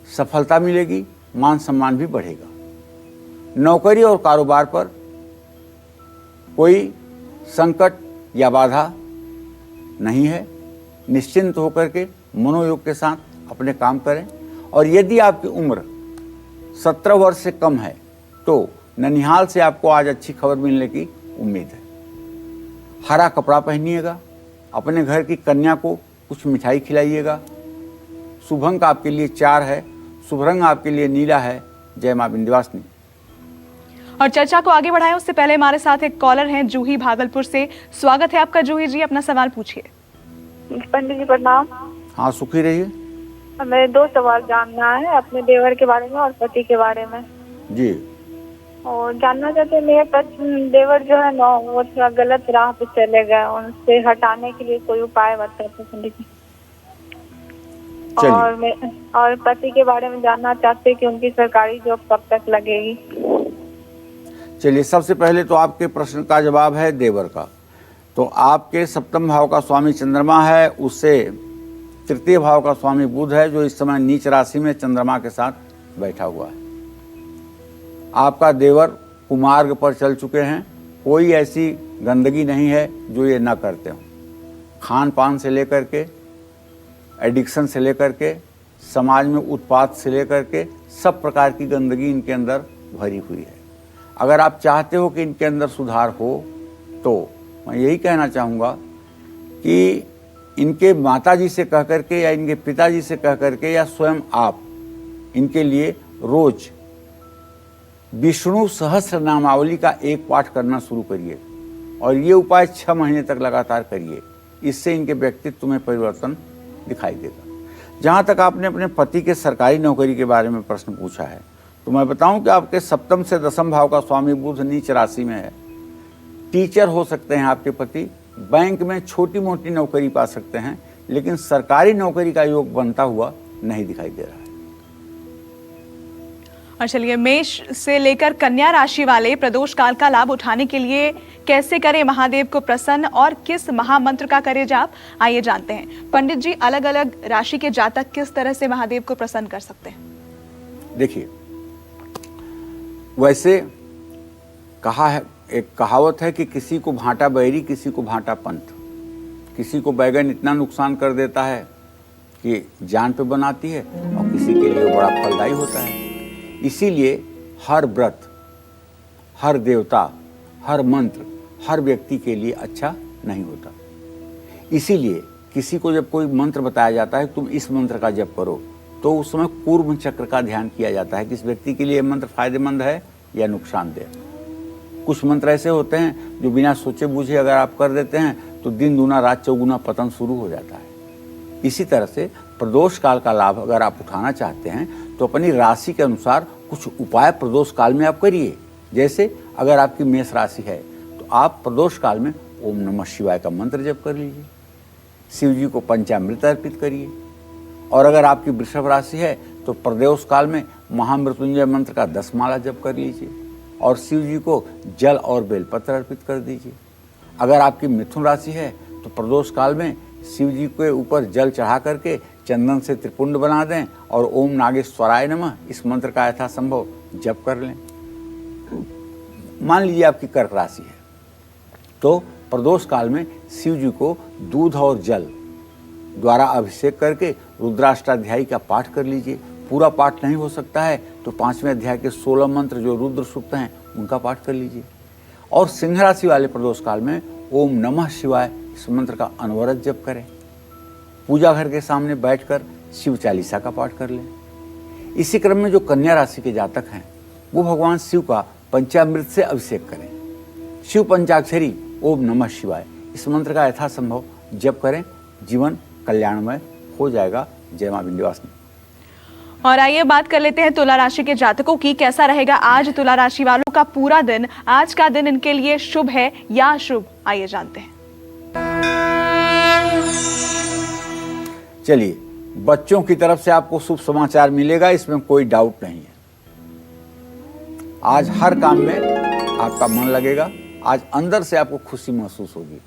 सफलता मिलेगी, मान सम्मान भी बढ़ेगा। नौकरी और कारोबार पर कोई संकट या बाधा नहीं है। निश्चिंत होकर के मनोयोग के साथ अपने काम करें। और यदि आपकी उम्र 17 वर्ष से कम है तो ननिहाल से आपको आज अच्छी खबर मिलने की उम्मीद है। हरा कपड़ा पहनिएगा, अपने घर की कन्या को कुछ मिठाई खिलाइएगा। शुभ अंक आपके लिए 4 है, शुभ रंग आपके लिए नीला है। जय मां विंध्यवासिनी। और चर्चा को आगे बढ़ाएं उससे पहले हमारे साथ एक कॉलर हैं जूही भागलपुर से। स्वागत है आपका जूही जी, अपना सवाल पूछिए। पंडित जी प्रणाम। हाँ, सुखी रहिए। हमें 2 सवाल जानना है, अपने देवर के बारे में और पति के बारे में। जी। और जानना चाहते हैं, मेरे देवर जो है ना वो थोड़ा गलत राह पे चले गए, उनसे हटाने के लिए कोई उपाय बताते पंडित जी। और पति के बारे में जानना चाहते हैं कि उनकी सरकारी जॉब कब तक लगेगी। चलिए, सबसे पहले तो आपके प्रश्न का जवाब है देवर का। तो आपके सप्तम भाव का स्वामी चंद्रमा है, उससे तृतीय भाव का स्वामी बुध है जो इस समय नीच राशि में चंद्रमा के साथ बैठा हुआ है। आपका देवर कुमार्ग पर चल चुके हैं। कोई ऐसी गंदगी नहीं है जो ये ना करते हों। खान पान से लेकर के, एडिक्शन से लेकर के, समाज में उत्पात से लेकर के सब प्रकार की गंदगी इनके अंदर भरी हुई है। अगर आप चाहते हो कि इनके अंदर सुधार हो तो मैं यही कहना चाहूँगा कि इनके माताजी से कह करके या इनके पिताजी से कह करके या स्वयं आप इनके लिए रोज विष्णु सहस्त्र नामावली का एक पाठ करना शुरू करिए और ये उपाय 6 महीने तक लगातार करिए। इससे इनके व्यक्तित्व में परिवर्तन दिखाई देगा। जहाँ तक आपने अपने पति के सरकारी नौकरी के बारे में प्रश्न पूछा है तो मैं बताऊं कि आपके सप्तम से दसम भाव का स्वामी बुध नीच राशि में है। टीचर हो सकते हैं आपके पति, बैंक में छोटी मोटी नौकरी पा सकते हैं, लेकिन सरकारी नौकरी का योग बनता हुआ नहीं दिखाई दे रहा है। और चलिए, मेष से लेकर कन्या राशि वाले प्रदोष काल का लाभ उठाने के लिए कैसे करें महादेव को प्रसन्न और किस महामंत्र का करें जाप, आइए जानते हैं। पंडित जी, अलग अलग राशि के जातक किस तरह से महादेव को प्रसन्न कर सकते हैं? देखिए, वैसे कहा है, एक कहावत है कि किसी को भांटा बैरी, किसी को भांटा पंथ। किसी को बैगन इतना नुकसान कर देता है कि जान पे बनाती है और किसी के लिए बड़ा फलदायी होता है। इसीलिए हर व्रत, हर देवता, हर मंत्र हर व्यक्ति के लिए अच्छा नहीं होता। इसीलिए किसी को जब कोई मंत्र बताया जाता है तुम इस मंत्र का जप करो, तो उस समय कूर्म चक्र का ध्यान किया जाता है कि इस व्यक्ति के लिए मंत्र फायदेमंद है या नुकसानदेह। कुछ मंत्र ऐसे होते हैं जो बिना सोचे बूझे अगर आप कर देते हैं तो दिन दूना रात चौगुना पतन शुरू हो जाता है। इसी तरह से प्रदोष काल का लाभ अगर आप उठाना चाहते हैं तो अपनी राशि के अनुसार कुछ उपाय प्रदोष काल में आप करिए। जैसे अगर आपकी मेष राशि है तो आप प्रदोष काल में ओम नमः शिवाय का मंत्र जप कर लीजिए, शिव जी को पंचामृत अर्पित करिए। और अगर आपकी वृषभ राशि है तो प्रदोष काल में महामृत्युंजय मंत्र का 10 माला जप कर लीजिए और शिव जी को जल और बेलपत्र अर्पित कर दीजिए। अगर आपकी मिथुन राशि है तो प्रदोष काल में शिव जी के ऊपर जल चढ़ा करके चंदन से त्रिपुंड बना दें और ओम नागेश्वराय नमः इस मंत्र का यथासंभव जप कर लें। मान लीजिए आपकी कर्क राशि है तो प्रदोष काल में शिव जी को दूध और जल द्वारा अभिषेक करके रुद्राष्टाध्यायी का पाठ कर लीजिए। पूरा पाठ नहीं हो सकता है तो 5वें अध्याय के 16 मंत्र जो रुद्र सूक्त हैं उनका पाठ कर लीजिए। और सिंह राशि वाले प्रदोष काल में ओम नमः शिवाय इस मंत्र का अनवरत जप करें। पूजा घर के सामने बैठकर शिव चालीसा का पाठ कर लें। इसी क्रम में जो कन्या राशि के जातक हैं वो भगवान शिव का पंचामृत से अभिषेक करें। शिव पंचाक्षरी ओम नमः शिवाय इस मंत्र का यथासंभव जप करें। जीवन कल्याणमय हो जाएगा। जय मां विंध्यवासिनी। और आइए बात कर लेते हैं तुला राशि के जातकों की। कैसा रहेगा आज तुला राशि वालों का पूरा दिन? आज का दिन इनके लिए शुभ है या अशुभ, आइए जानते हैं। चलिए, बच्चों की तरफ से आपको शुभ समाचार मिलेगा, इसमें कोई डाउट नहीं है। आज हर काम में आपका मन लगेगा। आज अंदर से आपको खुशी महसूस होगी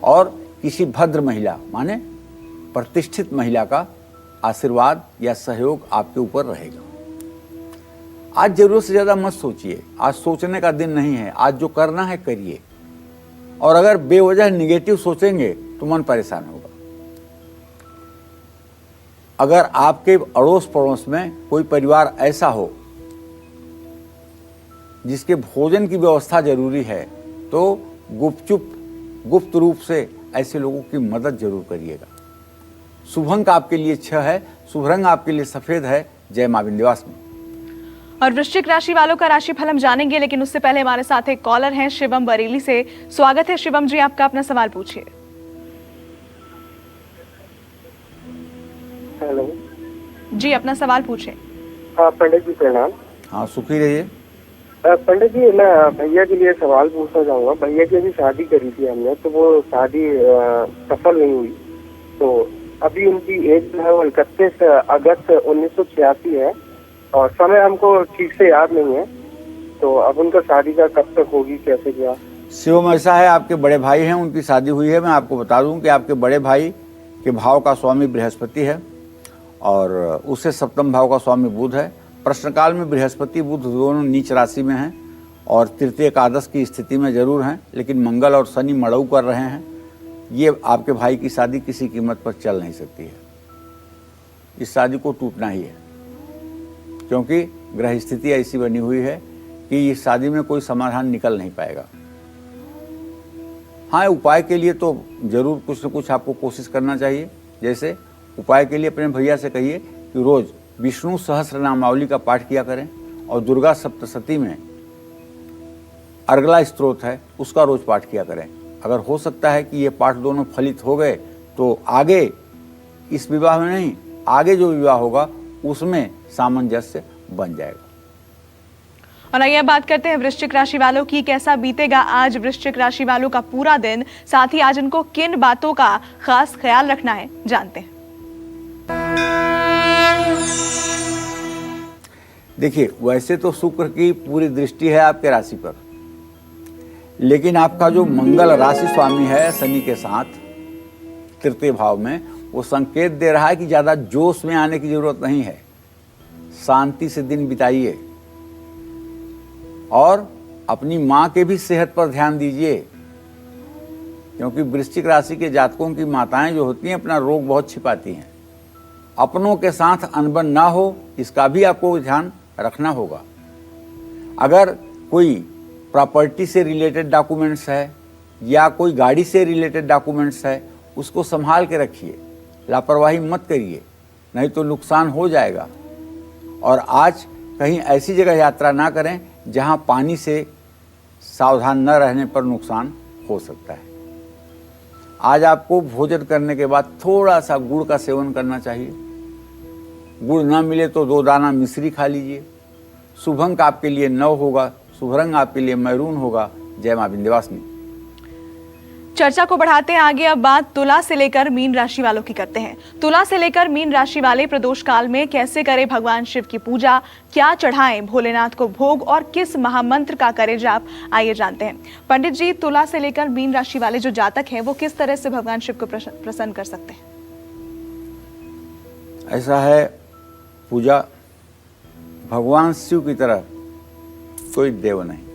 और किसी भद्र महिला माने प्रतिष्ठित महिला का आशीर्वाद या सहयोग आपके ऊपर रहेगा। आज जरूरत से ज्यादा मत सोचिए, आज सोचने का दिन नहीं है, आज जो करना है करिए। और अगर बेवजह निगेटिव सोचेंगे तो मन परेशान होगा। अगर आपके अड़ोस पड़ोस में कोई परिवार ऐसा हो जिसके भोजन की व्यवस्था जरूरी है तो गुप्त रूप से ऐसे लोगों की मदद जरूर करिएगा। शुभ अंक आपके लिए 6 है, शुभ रंग आपके लिए सफेद है। जय मां विंध्यवासिनी। और वृश्चिक राशि वालों का राशिफल हम जानेंगे, लेकिन उससे पहले हमारे साथ एक कॉलर हैं शिवम बरेली से। स्वागत है शिवम जी, आपका अपना सवाल पूछिए। हेलो जी, अपना सवाल पूछिए। हाँ पंडित जी प्रणाम। हाँ, सुखी रहिए। पंडित जी, मैं भैया के लिए सवाल पूछना चाहूँगा। भैया की अभी शादी करी थी हमने, तो वो शादी सफल नहीं हुई। तो अभी उनकी एज जो है वो 31 अगस्त 1986 है और समय हमको ठीक से याद नहीं है। तो अब उनका शादी का कब तक होगी, कैसे क्या? शिवम, ऐसा है, आपके बड़े भाई हैं, उनकी शादी हुई है। मैं आपको बता दूं कि आपके बड़े भाई के भाव का स्वामी बृहस्पति है और उससे सप्तम भाव का स्वामी बुध है। प्रश्नकाल में बृहस्पति बुध दोनों नीच राशि में हैं और तृतीय एकादश की स्थिति में जरूर हैं, लेकिन मंगल और शनि मड़ऊ कर रहे हैं। ये आपके भाई की शादी किसी कीमत पर चल नहीं सकती है। इस शादी को टूटना ही है, क्योंकि ग्रह स्थिति ऐसी बनी हुई है कि इस शादी में कोई समाधान निकल नहीं पाएगा। हाँ, उपाय के लिए तो जरूर कुछ न कुछ आपको कोशिश करना चाहिए। जैसे उपाय के लिए अपने भैया से कहिए कि रोज विष्णु सहस्त्र नामावली का पाठ किया करें और दुर्गा सप्तशती में अर्गला स्तोत्र है उसका रोज पाठ किया करें। अगर हो सकता है कि ये पाठ दोनों फलित हो गए तो आगे इस विवाह में नहीं, आगे जो विवाह होगा उसमें सामंजस्य बन जाएगा। और आइए बात करते हैं वृश्चिक राशि वालों की। कैसा बीतेगा आज वृश्चिक राशि वालों का पूरा दिन, साथ ही आज इनको किन बातों का खास ख्याल रखना है, जानते हैं। देखिए, वैसे तो शुक्र की पूरी दृष्टि है आपके राशि पर, लेकिन आपका जो मंगल राशि स्वामी है शनि के साथ तृतीय भाव में, वो संकेत दे रहा है कि ज्यादा जोश में आने की जरूरत नहीं है। शांति से दिन बिताइए और अपनी मां के भी सेहत पर ध्यान दीजिए, क्योंकि वृश्चिक राशि के जातकों की माताएं जो होती हैं अपना रोग बहुत छिपाती हैं। अपनों के साथ अनबन ना हो, इसका भी आपको ध्यान रखना होगा। अगर कोई प्रॉपर्टी से रिलेटेड डॉक्यूमेंट्स है या कोई गाड़ी से रिलेटेड डॉक्यूमेंट्स है, उसको संभाल के रखिए, लापरवाही मत करिए, नहीं तो नुकसान हो जाएगा। और आज कहीं ऐसी जगह यात्रा ना करें जहां पानी से सावधान न रहने पर नुकसान हो सकता है। आज आपको भोजन करने के बाद थोड़ा सा गुड़ का सेवन करना चाहिए। गुड़ ना मिले तो 2 दाना मिश्री खा लीजिए। शुभ अंक आपके लिए 9 होगा, शुभ रंग आपके लिए मैरून होगा। जय मां विंध्यवासिनी। चर्चा को बढ़ाते हैं आगे। अब बात तुला से लेकर मीन राशि वालों की करते हैं। तुला से लेकर मीन राशि वाले प्रदोष काल में कैसे करें भगवान शिव की पूजा, क्या चढ़ाएं भोलेनाथ को भोग और किस महामंत्र का करें जाप, आइए जानते हैं। पंडित जी, तुला से लेकर मीन राशि वाले जो जातक हैं वो किस तरह से भगवान शिव को प्रसन्न कर सकते हैं? ऐसा है, पूजा भगवान शिव की तरह कोई देव नहीं।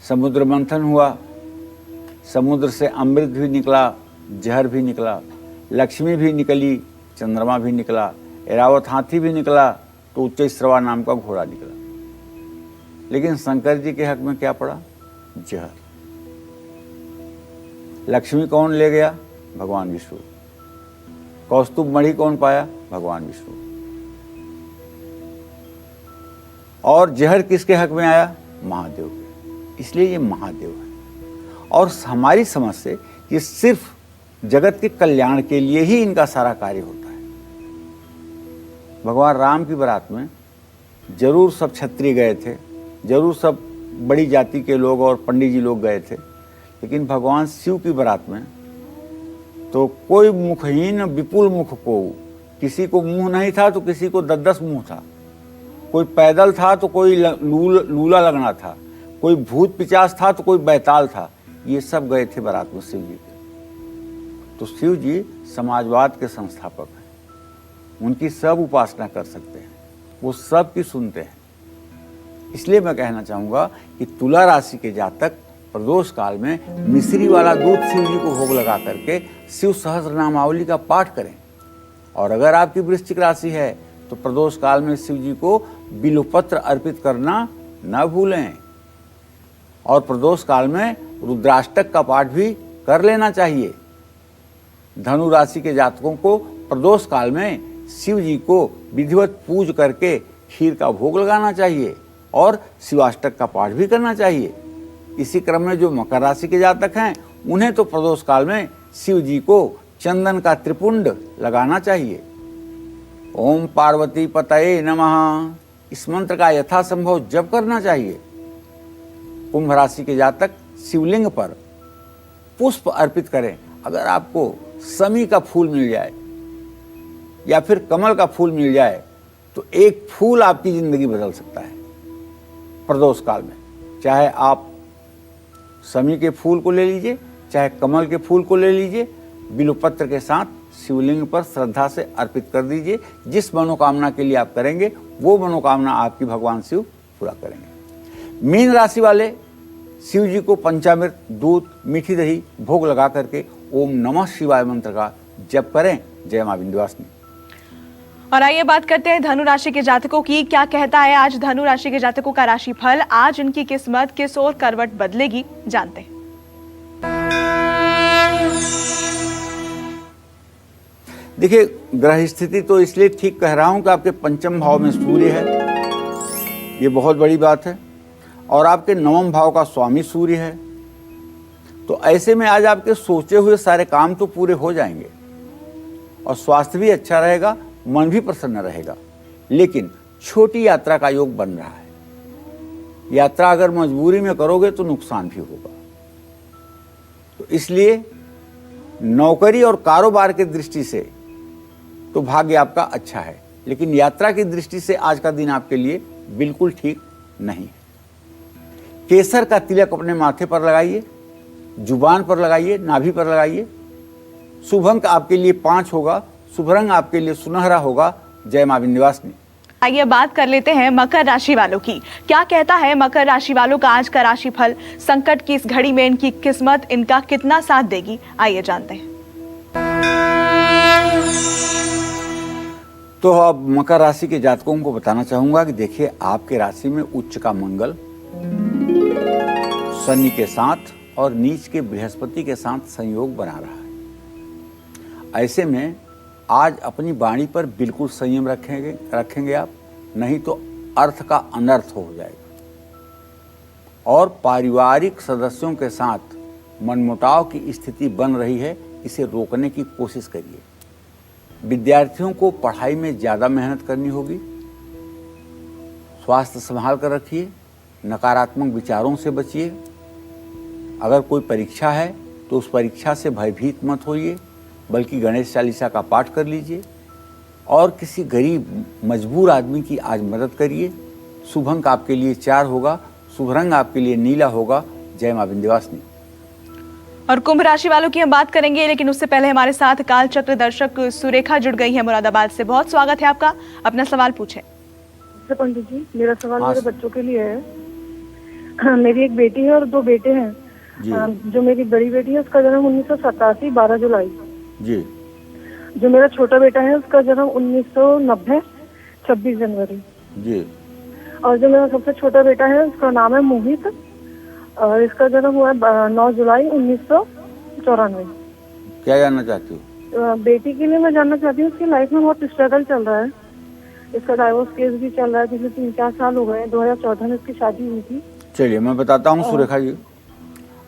समुद्र मंथन हुआ, समुद्र से अमृत भी निकला, जहर भी निकला, लक्ष्मी भी निकली, चंद्रमा भी निकला, ऐरावत हाथी भी निकला, तो उच्चैश्रवा नाम का घोड़ा निकला। लेकिन शंकर जी के हक में क्या पड़ा? जहर। लक्ष्मी कौन ले गया? भगवान विष्णु। कौस्तुभ मणि कौन पाया? भगवान विष्णु। और जहर किसके हक में आया? महादेव के। इसलिए ये महादेव है। और हमारी समझ से ये सिर्फ जगत के कल्याण के लिए ही इनका सारा कार्य होता है। भगवान राम की बारात में जरूर सब क्षत्रिय गए थे, जरूर सब बड़ी जाति के लोग और पंडित जी लोग गए थे, लेकिन भगवान शिव की बारात में तो कोई मुखहीन विपुल मुख को, किसी को मुंह नहीं था तो किसी को 10-10 मुंह था, कोई पैदल था तो कोई लूला लगना था, कोई भूत पिचास था तो कोई बैताल था। ये सब गए थे बारात में शिव जी के। तो शिव जी समाजवाद के संस्थापक हैं, उनकी सब उपासना कर सकते हैं। वो सब की सुनते हैं। इसलिए मैं कहना चाहूँगा कि तुला राशि के जातक प्रदोष काल में मिश्री वाला दूध शिव जी को भोग लगा करके शिव सहस्त्र नामावली का पाठ करें। और अगर आपकी वृश्चिक राशि है तो प्रदोष काल में शिव जी को बिल्वपत्र अर्पित करना न भूलें। और प्रदोष काल में रुद्राष्टक का पाठ भी कर लेना चाहिए। धनु राशि के जातकों को प्रदोष काल में शिव जी को विधिवत पूज करके खीर का भोग लगाना चाहिए और शिवाष्टक का पाठ भी करना चाहिए। इसी क्रम में जो मकर राशि के जातक हैं उन्हें तो प्रदोष काल में शिव जी को चंदन का त्रिपुंड लगाना चाहिए। ओम पार्वती पतये नमः, इस मंत्र का यथासंभव जप करना चाहिए। कुंभ राशि के जातक शिवलिंग पर पुष्प अर्पित करें। अगर आपको समी का फूल मिल जाए या फिर कमल का फूल मिल जाए तो एक फूल आपकी जिंदगी बदल सकता है प्रदोष काल में। चाहे आप समी के फूल को ले लीजिए, चाहे कमल के फूल को ले लीजिए, बिल्वपत्र के साथ शिवलिंग पर श्रद्धा से अर्पित कर दीजिए। जिस मनोकामना के लिए आप करेंगे वो मनोकामना आपकी भगवान शिव पूरा करेंगे। मीन राशि वाले शिव जी को पंचामृत, दूध, मीठी दही भोग लगा करके ओम नमः शिवाय मंत्र का जप करें। जय मां विंध्यवासिनी। और आइए बात करते हैं धनु राशि के जातकों की। क्या कहता है आज धनु राशि के जातकों का राशिफल? आज इनकी किस्मत किस ओर करवट बदलेगी, जानते हैं। देखिए, ग्रह स्थिति तो इसलिए ठीक कह रहा हूं कि आपके पंचम भाव में सूर्य है, ये बहुत बड़ी बात है, और आपके नवम भाव का स्वामी सूर्य है। तो ऐसे में आज आपके सोचे हुए सारे काम तो पूरे हो जाएंगे और स्वास्थ्य भी अच्छा रहेगा, मन भी प्रसन्न रहेगा। लेकिन छोटी यात्रा का योग बन रहा है। यात्रा अगर मजबूरी में करोगे तो नुकसान भी होगा। तो इसलिए नौकरी और कारोबार की दृष्टि से तो भाग्य आपका अच्छा है, लेकिन यात्रा की दृष्टि से आज का दिन आपके लिए बिल्कुल ठीक नहीं है। केसर का तिलक अपने माथे पर लगाइए, जुबान पर लगाइए, नाभि पर लगाइए। शुभ अंक आपके लिए 5 होगा, शुभ रंग आपके लिए सुनहरा होगा। जय मां विंध्यवासिनी। आइए बात कर लेते हैं मकर राशि वालों की। क्या कहता है मकर राशि वालों का आज का राशिफल? संकट की इस घड़ी में इनकी किस्मत इनका कितना साथ देगी, आइए जानते हैं। तो अब मकर राशि के जातकों को बताना चाहूंगा कि देखिए, आपके राशि में उच्च का मंगल शनि के साथ और नीच के बृहस्पति के साथ संयोग बना रहा है। ऐसे में आज अपनी वाणी पर बिल्कुल संयम रखेंगे आप, नहीं तो अर्थ का अनर्थ हो जाएगा। और पारिवारिक सदस्यों के साथ मनमुटाव की स्थिति बन रही है, इसे रोकने की कोशिश करिए। विद्यार्थियों को पढ़ाई में ज़्यादा मेहनत करनी होगी। स्वास्थ्य संभाल कर रखिए, नकारात्मक विचारों से बचिए। अगर कोई परीक्षा है तो उस परीक्षा से भयभीत मत होइए, बल्कि गणेश चालीसा का पाठ कर लीजिए और किसी गरीब मजबूर आदमी की आज मदद करिए। शुभ अंक आपके लिए 4 होगा, शुभ रंग आपके लिए नीला होगा। जय मां विंध्यवासिनी। और कुंभ राशि वालों की हम बात करेंगे, लेकिन उससे पहले हमारे साथ काल चक्र दर्शक सुरेखा जुड़ गई है मुरादाबाद से। बहुत स्वागत है आपका, अपना सवाल पूछें। पंडित जी, मेरा सवाल मेरे बच्चों के लिए है। मेरी एक बेटी है और 2 बेटे हैं। जो मेरी बड़ी बेटी है उसका जन्म 1987 12 जुलाई जी। जो मेरा छोटा बेटा है उसका जन्म 1990 26 जनवरी जी। और जो मेरा सबसे छोटा बेटा है उसका नाम है मोहित और इसका जन्म हुआ है 9 जुलाई 1994। क्या जानना चाहती हो? बेटी के लिए मैं जानना चाहती हूँ, उसकी लाइफ में बहुत स्ट्रगल चल रहा है। इसका डाइवोर्स केस भी चल रहा है, पिछले 3-4 साल हो गए। 2014 में इसकी शादी हुई थी। चलिए मैं बताता हूँ सुरेखा जी।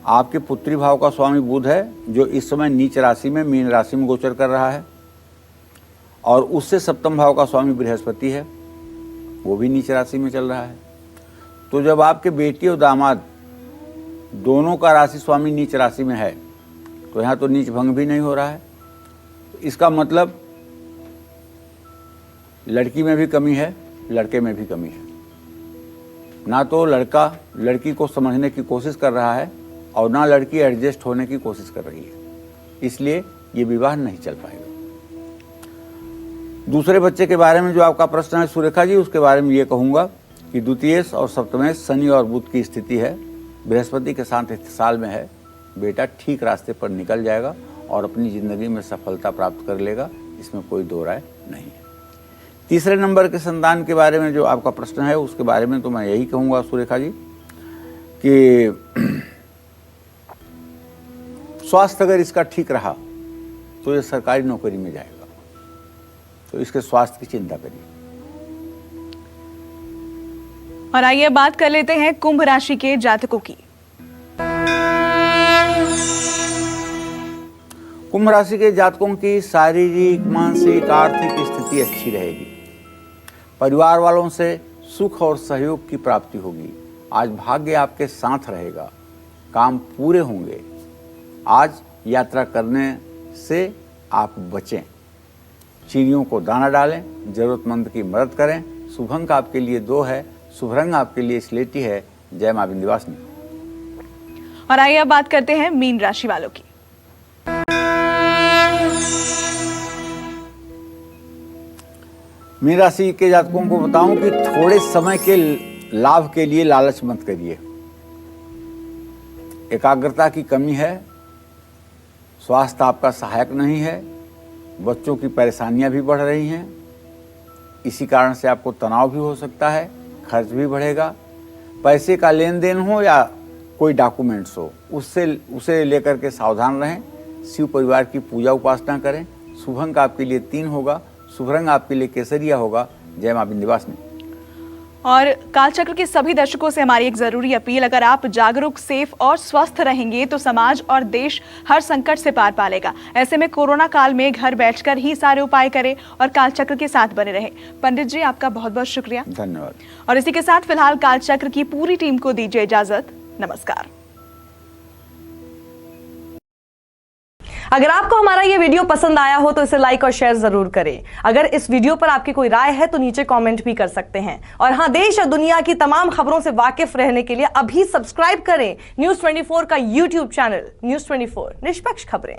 आपके पुत्री भाव का स्वामी बुध है, जो इस समय नीच राशि में मीन राशि में गोचर कर रहा है, और उससे सप्तम भाव का स्वामी बृहस्पति है, वो भी नीच राशि में चल रहा है। तो जब आपके बेटी और दामाद दोनों का राशि स्वामी नीच राशि में है, तो यहाँ तो नीच भंग भी नहीं हो रहा है। इसका मतलब लड़की में भी कमी है, लड़के में भी कमी है। ना तो लड़का लड़की को समझने की कोशिश कर रहा है और ना लड़की एडजस्ट होने की कोशिश कर रही है, इसलिए ये विवाह नहीं चल पाएगा। दूसरे बच्चे के बारे में जो आपका प्रश्न है सुरेखा जी, उसके बारे में ये कहूँगा कि द्वितीयेश और सप्तमेश शनि और बुध की स्थिति है, बृहस्पति के साथ इत्तिसाल में है। बेटा ठीक रास्ते पर निकल जाएगा और अपनी ज़िंदगी में सफलता प्राप्त कर लेगा, इसमें कोई दो राय नहीं है। तीसरे नंबर के संतान के बारे में जो आपका प्रश्न है उसके बारे में तो मैं यही कहूँगा सुरेखा जी कि स्वास्थ्य अगर इसका ठीक रहा तो ये सरकारी नौकरी में जाएगा, तो इसके स्वास्थ्य की चिंता करिए। और आइए बात कर लेते हैं कुंभ राशि के जातकों की। कुंभ राशि के जातकों की शारीरिक, मानसिक, आर्थिक स्थिति अच्छी रहेगी। परिवार वालों से सुख और सहयोग की प्राप्ति होगी। आज भाग्य आपके साथ रहेगा, काम पूरे होंगे। आज यात्रा करने से आप बचें। चिड़ियों को दाना डालें, जरूरतमंद की मदद करें। शुभ अंक आपके लिए 2 है, शुभ रंग आपके लिए स्लेटी है। जय मां विंध्यवासिनी। और आइए अब बात करते हैं मीन राशि वालों की। मीन राशि के जातकों को बताऊं कि थोड़े समय के लाभ के लिए लालच मत करिए। एकाग्रता की कमी है, स्वास्थ्य आपका सहायक नहीं है, बच्चों की परेशानियां भी बढ़ रही हैं। इसी कारण से आपको तनाव भी हो सकता है, खर्च भी बढ़ेगा। पैसे का लेन देन हो या कोई डॉक्यूमेंट्स हो, उसे लेकर के सावधान रहें। शिव परिवार की पूजा उपासना करें। शुभ अंक आपके लिए 3 होगा, शुभ रंग आपके लिए केसरिया होगा। जय मां विंध्यवासिनी। और कालचक्र के सभी दर्शकों से हमारी एक जरूरी अपील, अगर आप जागरूक, सेफ और स्वस्थ रहेंगे तो समाज और देश हर संकट से पार पा लेगा। ऐसे में कोरोना काल में घर बैठकर ही सारे उपाय करें और कालचक्र के साथ बने रहें। पंडित जी आपका बहुत बहुत शुक्रिया, धन्यवाद। और इसी के साथ फिलहाल कालचक्र की पूरी टीम को दीजिए इजाजत। नमस्कार। अगर आपको हमारा ये वीडियो पसंद आया हो तो इसे लाइक और शेयर जरूर करें। अगर इस वीडियो पर आपकी कोई राय है तो नीचे कमेंट भी कर सकते हैं। और हाँ, देश और दुनिया की तमाम खबरों से वाकिफ रहने के लिए अभी सब्सक्राइब करें न्यूज़ 24 का YouTube चैनल। न्यूज़ 24, निष्पक्ष खबरें।